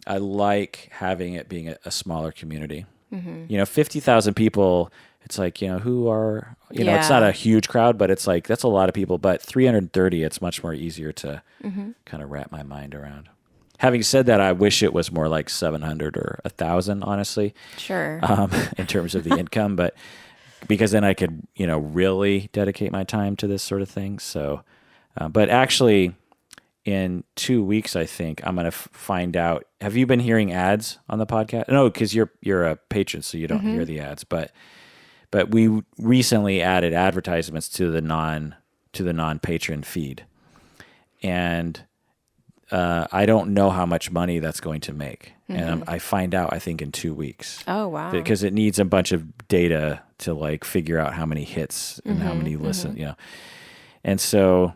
I like having it being a smaller community. 50,000 people, it's like, who are, it's not a huge crowd, but it's like, that's a lot of people. But 330, it's much more easier to kind of wrap my mind around. Having said that, I wish it was more like 700 or 1,000, honestly. Sure. In terms of the income, but because then I could, really dedicate my time to this sort of thing. So, but actually in 2 weeks, I think I'm going to find out. Have you been hearing ads on the podcast? No, because you're a patron, so you don't hear the ads, but we recently added advertisements to the non-patron feed. And I don't know how much money that's going to make. And I find out, I think, in 2 weeks. Oh, wow. Because it needs a bunch of data to like figure out how many hits and how many listen, And so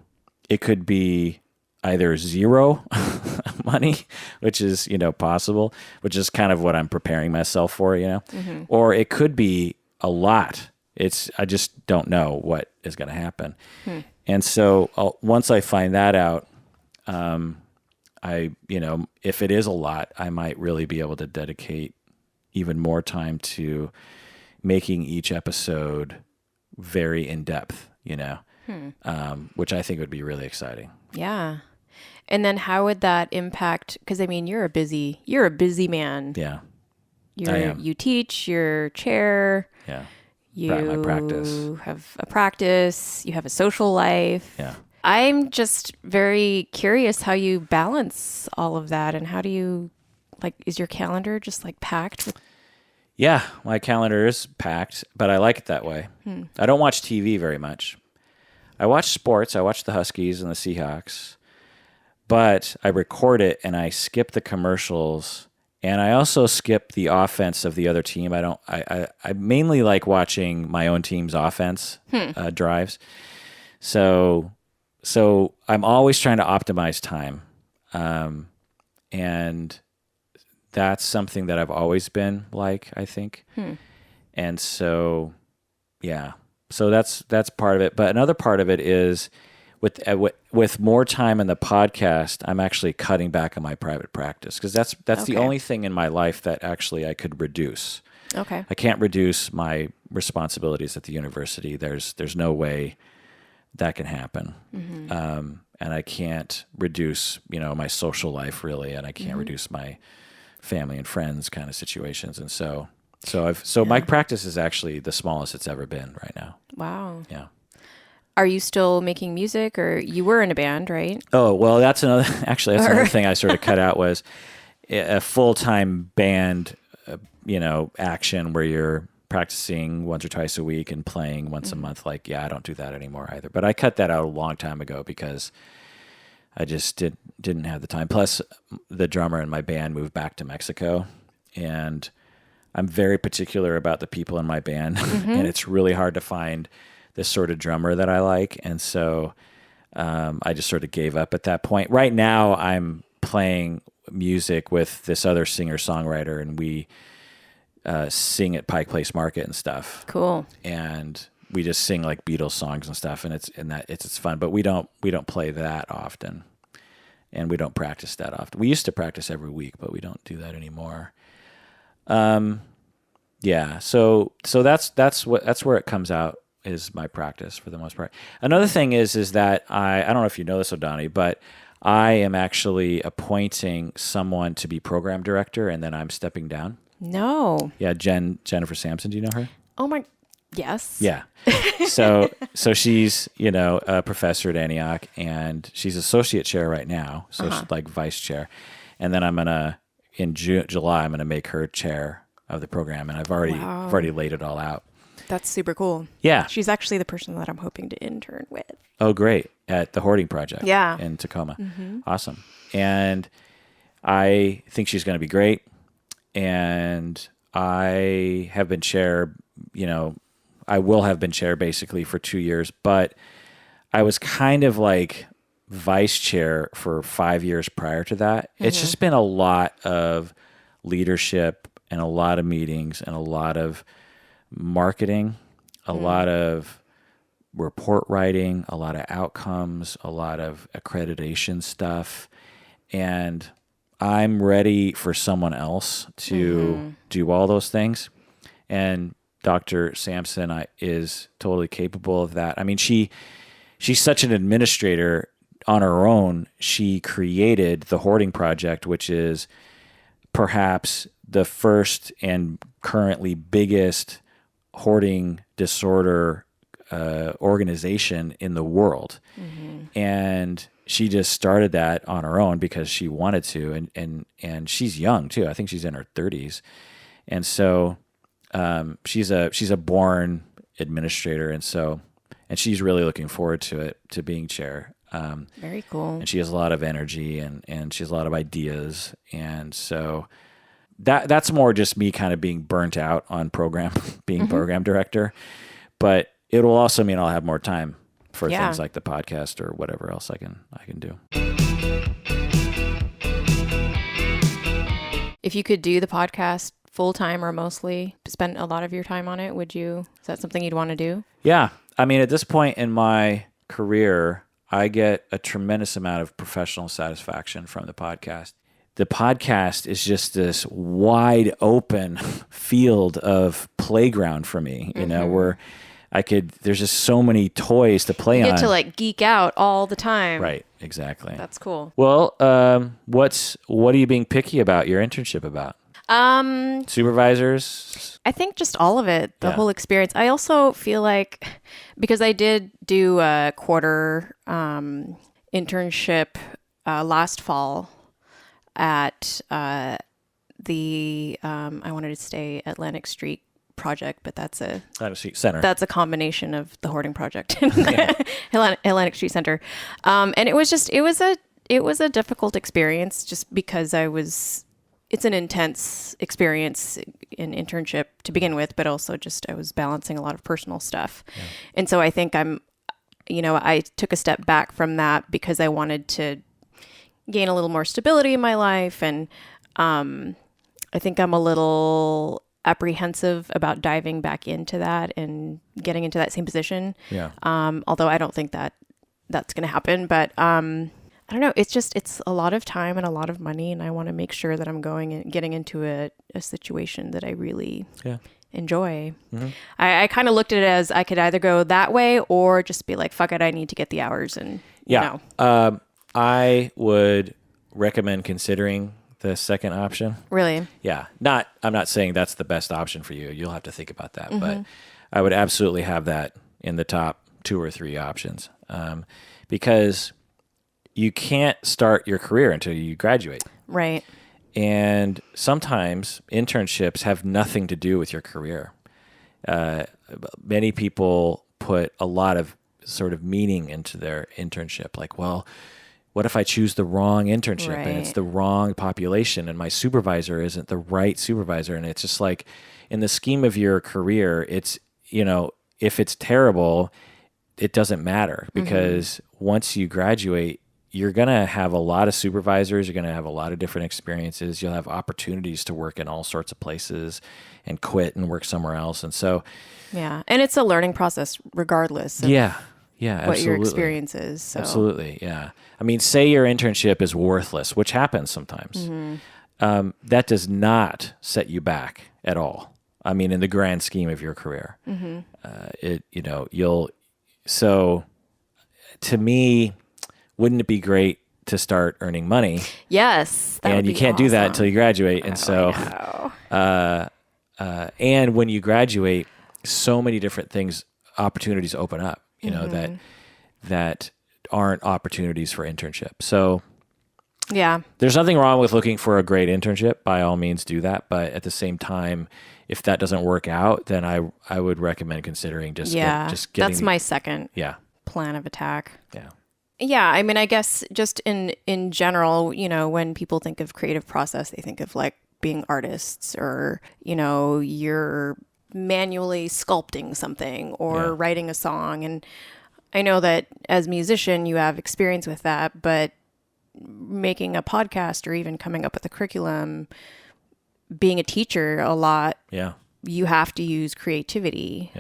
it could be either zero money, which is, possible, which is kind of what I'm preparing myself for, or it could be a lot. I just don't know what is going to happen. And so once I find that out, if it is a lot, I might really be able to dedicate even more time to making each episode very in depth, which I think would be really exciting. Yeah. And then how would that impact? Because I mean, you're a busy man. Yeah, I am. You teach, you're chair. Yeah. You my practice. Have a practice. You have a social life. Yeah. I'm just very curious how you balance all of that, and how do you, is your calendar just packed with? Yeah, my calendar is packed, but I like it that way. I don't watch TV very much. I watch sports. I watch the Huskies and the Seahawks, but I record it and I skip the commercials, and I also skip the offense of the other team. I mainly like watching my own team's offense drives. So so I'm always trying to optimize time. And that's something that I've always been like, I think. And so, yeah, so that's part of it. But another part of it is with more time in the podcast, I'm actually cutting back on my private practice, because that's the only thing in my life that actually I could reduce. Okay. I can't reduce my responsibilities at the university. There's no way that can happen. And I can't reduce, my social life really, and I can't reduce my family and friends kind of situations. And so my practice is actually the smallest it's ever been right now. Wow. Yeah. Are you still making music, or you were in a band, right? Oh, well, that's another thing I sort of cut out, was a full-time band, action where you're practicing once or twice a week and playing once a month. Like, I don't do that anymore either. But I cut that out a long time ago because I just didn't have the time. Plus, the drummer in my band moved back to Mexico, and I'm very particular about the people in my band, and it's really hard to find this sort of drummer that I like. And so I just sort of gave up at that point. Right now, I'm playing music with this other singer-songwriter, and we sing at Pike Place Market and stuff. Cool. And we just sing like Beatles songs and stuff, and it's fun. But we don't play that often, and we don't practice that often. We used to practice every week, but we don't do that anymore. Yeah. So that's where it comes out, is my practice for the most part. Another thing is that I don't know if you know this, Odonni, but I am actually appointing someone to be program director, and then I'm stepping down. No. Yeah, Jennifer Samson. Do you know her? Oh my, yes. Yeah. So she's, a professor at Antioch, and she's associate chair right now. So she's like vice chair. And then in July, I'm going to make her chair of the program. And I've already laid it all out. That's super cool. Yeah. She's actually the person that I'm hoping to intern with. Oh, great. At the Hoarding Project. Yeah. In Tacoma. Awesome. And I think she's going to be great. And I have been chair, I will have been chair basically for 2 years, but I was kind of like vice chair for 5 years prior to that. It's just been a lot of leadership and a lot of meetings and a lot of marketing, a lot of report writing, a lot of outcomes, a lot of accreditation stuff. And I'm ready for someone else to do all those things. And Dr. Samson is totally capable of that. I mean, she's such an administrator on her own. She created the Hoarding Project, which is perhaps the first and currently biggest hoarding disorder organization in the world. And she just started that on her own because she wanted to, and she's young too. I think she's in her 30s. And so she's a born administrator, and she's really looking forward to being chair. Very cool. And she has a lot of energy, and she has a lot of ideas. And so that's more just me kind of being burnt out on being program director. But it will also mean I'll have more time for things like the podcast or whatever else I can do. If you could do the podcast full time or mostly, spend a lot of your time on it, is that something you'd want to do? Yeah. I mean, at this point in my career, I get a tremendous amount of professional satisfaction from the podcast. The podcast is just this wide open field of playground for me, where there's just so many toys to play on. You get to like geek out all the time. Right, exactly. That's cool. Well, what are you being picky about your internship about? Supervisors? I think just all of it, the whole experience. I also feel like, because I did do a quarter internship last fall at the, I wanted to say Atlantic Street Project, but that's a center. That's a combination of the Hoarding Project and Atlantic Street Center. And it was a difficult experience just because it's an intense experience in internship to begin with, but also just I was balancing a lot of personal stuff. Yeah. And so I think I'm I took a step back from that because I wanted to gain a little more stability in my life. And I think I'm a little apprehensive about diving back into that and getting into that same position. Yeah. Although I don't think that that's going to happen, but I don't know. It's a lot of time and a lot of money, and I want to make sure that I'm getting into a situation that I really enjoy. Mm-hmm. I kind of looked at it as I could either go that way or just be like, fuck it, I need to get the hours. And you know. I would recommend considering the second option. Really? Yeah. I'm not saying that's the best option for you. You'll have to think about that, but I would absolutely have that in the top 2 or 3 options, because you can't start your career until you graduate. Right. And sometimes internships have nothing to do with your career. Many people put a lot of sort of meaning into their internship. Like, well, what if I choose the wrong internship and it's the wrong population and my supervisor isn't the right supervisor? And it's just like, in the scheme of your career, it's, if it's terrible, it doesn't matter, because once you graduate, you're going to have a lot of supervisors. You're going to have a lot of different experiences. You'll have opportunities to work in all sorts of places and quit and work somewhere else. And so, yeah. And it's a learning process regardless of what absolutely. Your experience is. So. Absolutely. Yeah. I mean, say your internship is worthless, which happens sometimes. That does not set you back at all. I mean, in the grand scheme of your career, so to me, wouldn't it be great to start earning money? Yes. And you can't do that until you graduate. And and when you graduate, so many different things, opportunities open up, that aren't opportunities for internship. So there's nothing wrong with looking for a great internship. By all means, do that. But at the same time, if that doesn't work out, then I would recommend considering just getting. That's my second plan of attack. Yeah. Yeah, I mean, I guess just in general, when people think of creative process, they think of like being artists, or, you're manually sculpting something or writing a song. And I know that as a musician, you have experience with that, but making a podcast or even coming up with a curriculum, being a teacher a lot, you have to use creativity.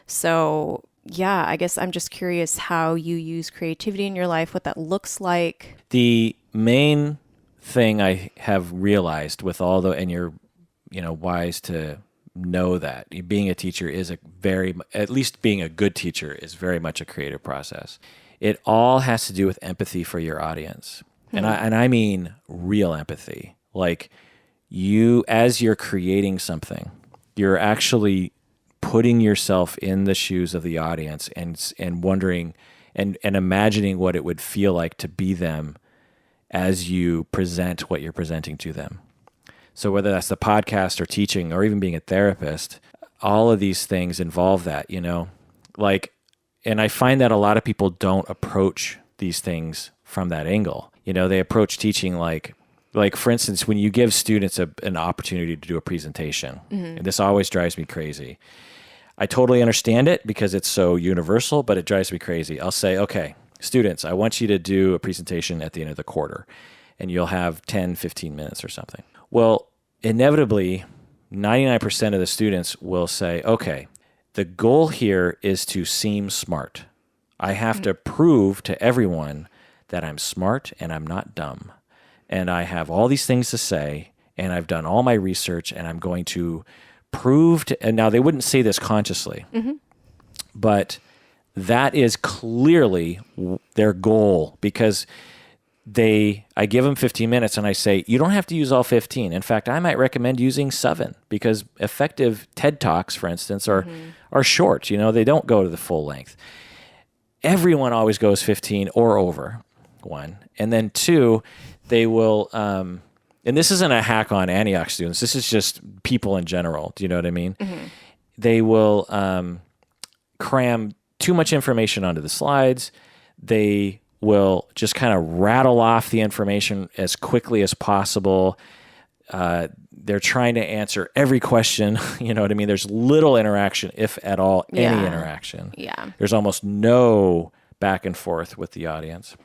So I guess I'm just curious how you use creativity in your life, what that looks like. The main thing I have realized with and you're, wise to know that being a teacher is at least being a good teacher is very much a creative process. It all has to do with empathy for your audience. And I mean real empathy. Like, as you're creating something, you're actually putting yourself in the shoes of the audience and wondering and imagining what it would feel like to be them as you present what you're presenting to them. So whether that's the podcast or teaching or even being a therapist, all of these things involve that, and I find that a lot of people don't approach these things from that angle. They approach teaching like for instance, when you give students an opportunity to do a presentation, and this always drives me crazy. I totally understand it because it's so universal, but it drives me crazy. I'll say, okay, students, I want you to do a presentation at the end of the quarter, and you'll have 10, 15 minutes or something. Well, inevitably, 99% of the students will say, okay, the goal here is to seem smart. I have to prove to everyone that I'm smart and I'm not dumb. And I have all these things to say, and I've done all my research, and I'm going to and now they wouldn't say this consciously, but that is clearly their goal, because I give them 15 minutes and I say, you don't have to use all 15. In fact, I might recommend using 7, because effective TED Talks, for instance, are short. They don't go to the full length. Everyone always goes 15 or over, 1. And then 2, they will, and this isn't a hack on Antioch students. This is just people in general. Do you know what I mean? They will cram too much information onto the slides. They will just kind of rattle off the information as quickly as possible. they're trying to answer every question. You know what I mean? There's little interaction, if at all, any interaction. Yeah. There's almost no back and forth with the audience.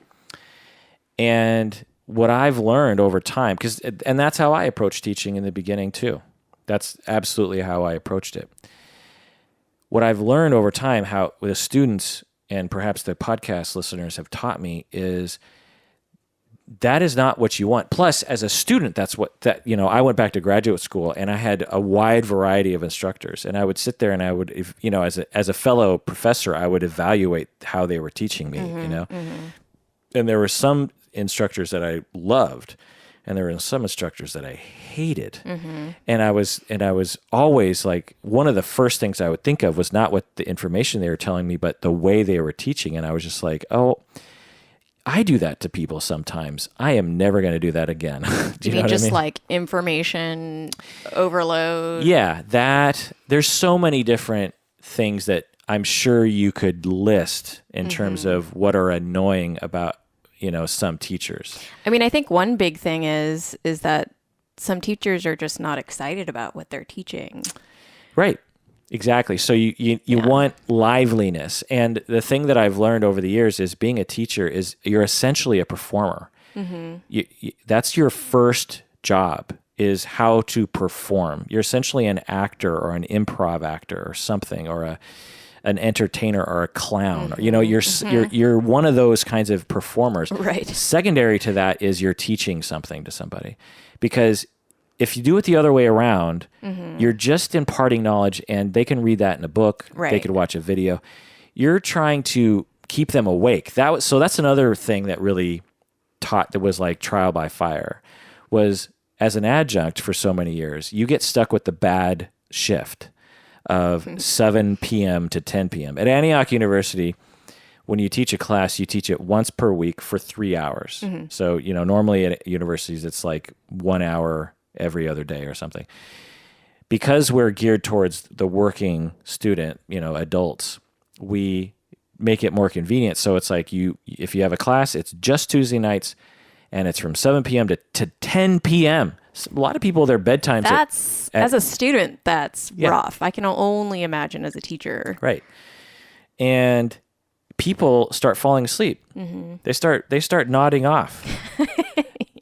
And what I've learned over time, and that's how I approached teaching in the beginning too. That's absolutely how I approached it. What I've learned over time, how the students and perhaps the podcast listeners have taught me, is that is not what you want. Plus, as a student, I went back to graduate school and I had a wide variety of instructors, and I would sit there and I would, as a fellow professor, I would evaluate how they were teaching me, and there were some instructors that I loved, and there were some instructors that I hated. And I was always like, one of the first things I would think of was not what the information they were telling me, but the way they were teaching. And I was just like, oh, I do that to people sometimes. I am never going to do that again. Do you know what I mean? Like information overload? Yeah, there's so many different things that I'm sure you could list in terms of what are annoying about, some teachers. I mean, I think one big thing is that some teachers are just not excited about what they're teaching. Right. Exactly. So you want liveliness. And the thing that I've learned over the years is being a teacher is you're essentially a performer. That's your first job, is how to perform. You're essentially an actor or an improv actor or something, or an entertainer or a clown. You're one of those kinds of performers. Right. Secondary to that is you're teaching something to somebody. Because if you do it the other way around, you're just imparting knowledge, and they can read that in a book. Right. They could watch a video. You're trying to keep them awake. So that's another thing that really that was like trial by fire, was as an adjunct for so many years, you get stuck with the bad shift of 7 p.m. to 10 p.m. At Antioch University, when you teach a class, you teach it once per week for 3 hours. So, normally at universities, it's like 1 hour every other day or something. Because we're geared towards the working student, adults, we make it more convenient. So it's like if you have a class, it's just Tuesday nights, and it's from 7 p.m. to 10 p.m. A lot of people, their bedtimes. As a student, that's rough. I can only imagine as a teacher. Right. And people start falling asleep. They start nodding off.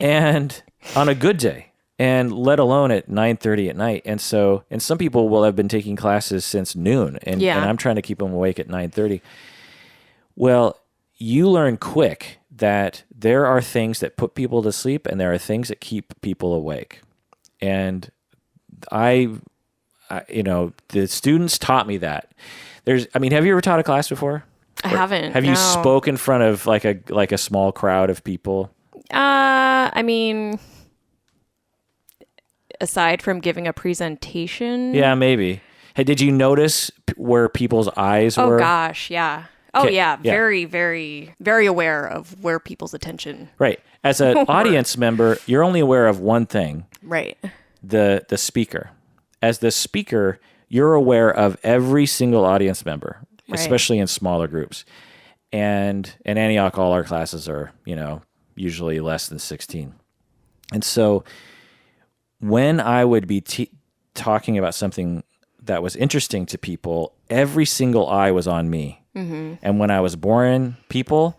And on a good day, and let alone at 9:30 at night. And some people will have been taking classes since noon, and I'm trying to keep them awake at 9:30. Well, you learn quick that there are things that put people to sleep, and there are things that keep people awake. And the students taught me that. Have you ever taught a class before? I haven't. Have you spoke in front of like a small crowd of people? I mean, aside from giving a presentation. Yeah, maybe. Hey, did you notice where people's eyes were? Oh gosh, yeah. Oh yeah, very, very, very aware of where people's attention. Right. As an audience member, you're only aware of one thing. Right. The speaker. As the speaker, you're aware of every single audience member, especially in smaller groups. And in Antioch, all our classes are, usually less than 16. And so when I would be talking about something that was interesting to people, every single eye was on me. And when I was boring people,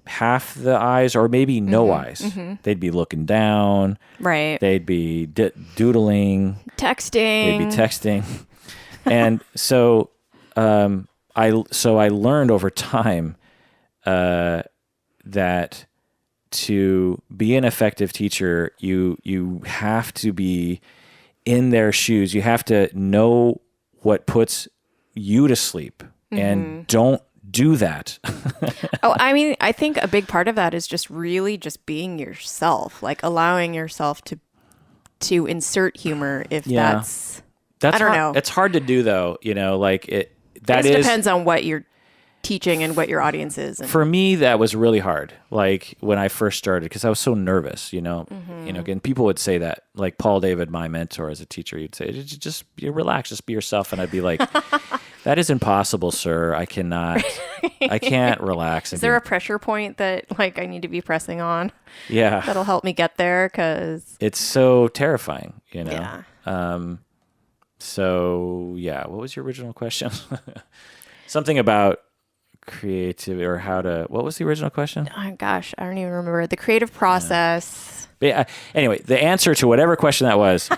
half the eyes, or maybe no eyes, they'd be looking down. Right. They'd be doodling. Texting. They'd be texting. And so I learned over time that to be an effective teacher, you have to be in their shoes. You have to know what puts you to sleep, and don't do that. I think a big part of that is just really just being yourself, like allowing yourself to insert humor that's I don't know. It's hard to do though, it depends on what you're teaching and what your audience is. For me, that was really hard. Like when I first started, because I was so nervous, again, people would say that, like Paul David, my mentor as a teacher, he'd say, just relax, just be yourself. And I'd be like, that is impossible, sir. I cannot I can't relax. Is there a pressure point that like I need to be pressing on? Yeah. That'll help me get there because it's so terrifying, you know? Yeah. So yeah, what was your original question? Something about creativity or what was the original question? Oh gosh, I don't even remember. The creative process. But yeah, anyway, the answer to whatever question that was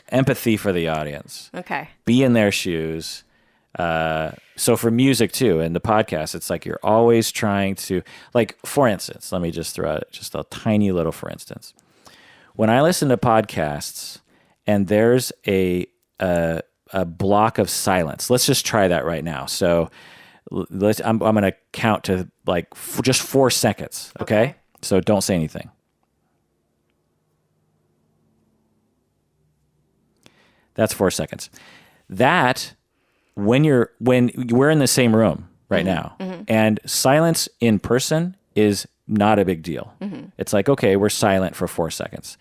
empathy for the audience. Okay. Be in their shoes. So for music too, and the podcast, it's like you're always trying to, like, for instance, let me just throw out just a tiny little for instance. When I listen to podcasts and there's a block of silence, let's just try that right now. So I'm going to count to like just 4 seconds. Okay. So don't say anything. That's 4 seconds. That when we're in the same room right now, and silence in person is not a big deal. It's like, okay, we're silent for 4 seconds.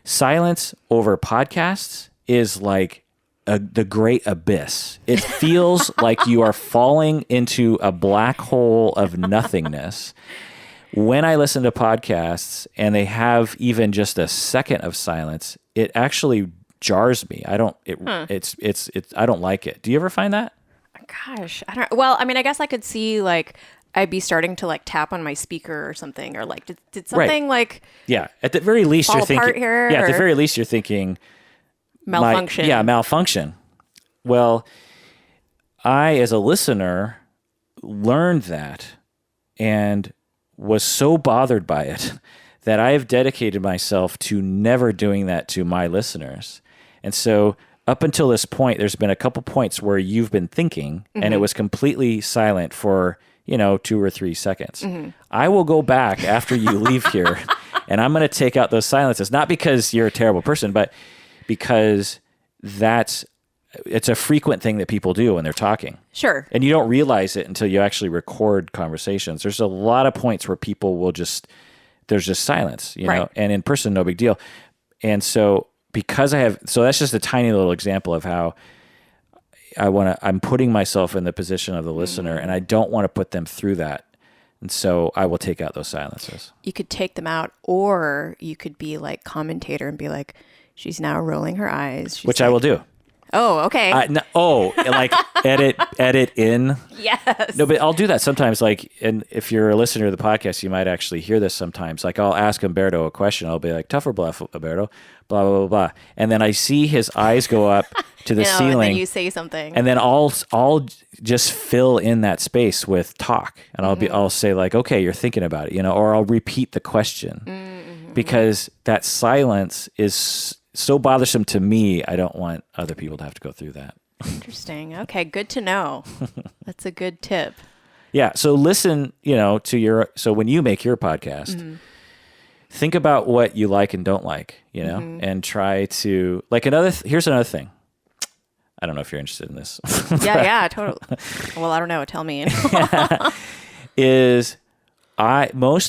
Silence over podcasts is like the great abyss. It feels like you are falling into a black hole of nothingness. When I listen to podcasts and they have even just a second of silence, it actually jars me. I don't like it. Do you ever find that? Gosh, I don't. Well, I mean, I guess I could see like I'd be starting to like tap on my speaker or something, or like did something like at the very least fall you're thinking apart here, at the very least you're thinking malfunction. Malfunction. Well, I as a listener learned that and was so bothered by it that I have dedicated myself to never doing that to my listeners. And so up until this point, there's been a couple points where you've been thinking and it was completely silent for, 2 or 3 seconds. I will go back after you leave here and I'm going to take out those silences, not because you're a terrible person, but because it's a frequent thing that people do when they're talking. Sure. And you don't realize it until you actually record conversations. There's a lot of points where people will there's just silence, know, and in person, no big deal. And so so that's just a tiny little example of how I'm putting myself in the position of the listener and I don't want to put them through that. And so I will take out those silences. You could take them out, or you could be like commentator and be like, she's now rolling her eyes. Which I will do. Oh, okay. Like edit in. Yes. No, but I'll do that sometimes. Like, and if you're a listener to the podcast, you might actually hear this sometimes. Like, I'll ask Umberto a question. I'll be like, tough or bluff, Umberto? Blah, blah, blah, blah. And then I see his eyes go up to the ceiling. And then you say something. And then I'll just fill in that space with talk. And I'll say like, okay, you're thinking about it, or I'll repeat the question because that silence is so bothersome to me. I don't want other people to have to go through that. Interesting. Okay, good to know. That's a good tip. Yeah. So listen, so when you make your podcast, think about what you like and don't like, and try to here's another thing. I don't know if you're interested in this. Yeah, totally. Well, I don't know. Tell me. Most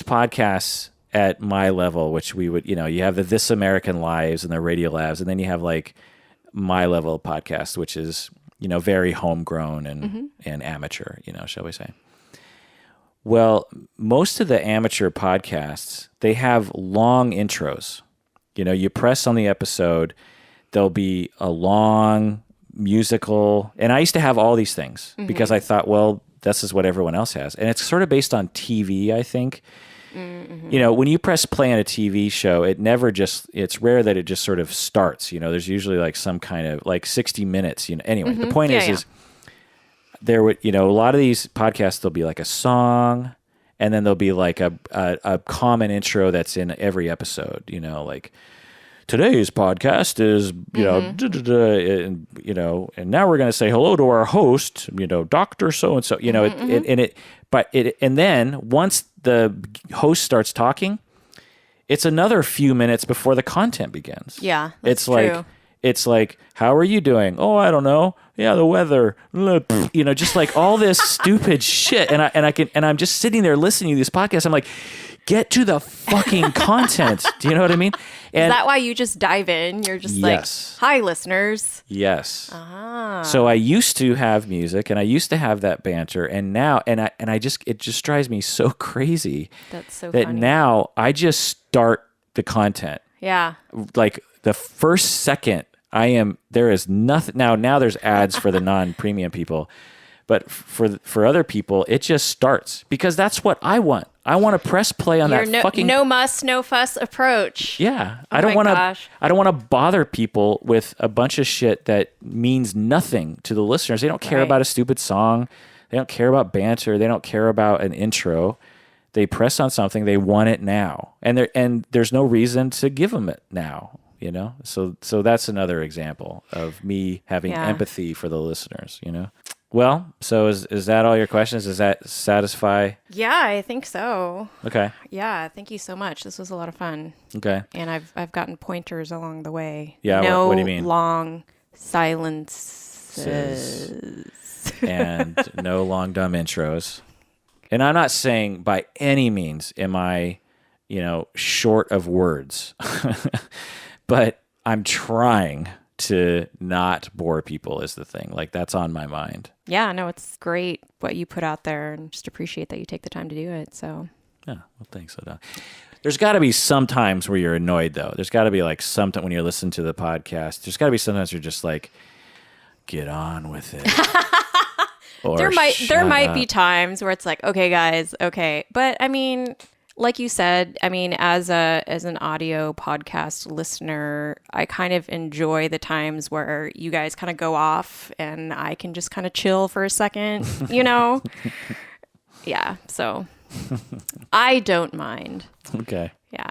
podcasts at my level, which we would, you have the This American Lives and the Radio Labs, and then you have like my level podcast, which is, very homegrown and amateur, shall we say. Well, most of the amateur podcasts, they have long intros. You press on the episode, there'll be a long musical, and I used to have all these things because I thought, well, this is what everyone else has. And it's sort of based on TV, I think. When you press play on a TV show, it's rare that it just sort of starts, there's usually like some kind of like 60 minutes, anyway, the point is there would, a lot of these podcasts, there'll be like a song and then there'll be like a common intro that's in every episode, like today's podcast is, and now we're going to say hello to our host, Dr. So-and-so, and then once the host starts talking, it's another few minutes before the content begins. Yeah, that's true. It's like, how are you doing? Oh, I don't know. Yeah, the weather. Just like all this stupid shit. And I'm just sitting there listening to this podcast. I'm like, get to the fucking content. Do you know what I mean? And is that why you just dive in? You're just yes. like, hi, listeners. Yes. So I used to have music and I used to have that banter, and now, it just drives me so crazy. That's so that funny. now I just start the content. Yeah. Like the first second there is nothing. Now there's ads for the non-premium people. But for other people, it just starts because that's what I want. I want to press play on that fucking no muss, no fuss approach. Yeah, Oh I don't want to. I don't want to bother people with a bunch of shit that means nothing to the listeners. They don't care about a stupid song. They don't care about banter. They don't care about an intro. They press on something. They want it now, and there's no reason to give them it now. You know, so that's another example of me having empathy for the listeners. You know. Well, so is that all your questions? Does that satisfy? Yeah, I think so. Okay. Yeah, thank you so much. This was a lot of fun. Okay. And I've gotten pointers along the way. Yeah, no what do you mean? Long silences. And no long dumb intros. And I'm not saying by any means am I, short of words. But I'm trying to not bore people is the thing. Like, that's on my mind. Yeah, no, it's great what you put out there, and just appreciate that you take the time to do it. So yeah, well, thanks, Odonni. There's got to be some times where you're annoyed, though. There's got to be like sometime when you're listening to the podcast. There's got to be sometimes you're just like, get on with it. Or there might up. be times where it's like, okay, guys, okay, but I mean, like you said, I mean, as an audio podcast listener, I kind of enjoy the times where you guys kind of go off and I can just kind of chill for a second, Yeah, so I don't mind. Okay. Yeah.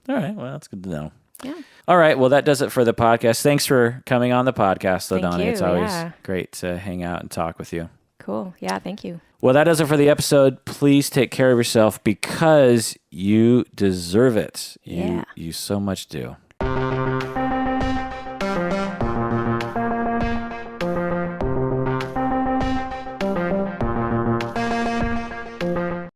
All right. Well, that's good to know. Yeah. All right. Well, that does it for the podcast. Thanks for coming on the podcast, Odonni. Thank you. It's always great to hang out and talk with you. Cool. Yeah, thank you. Well, that does it for the episode. Please take care of yourself because you deserve it. You so much do.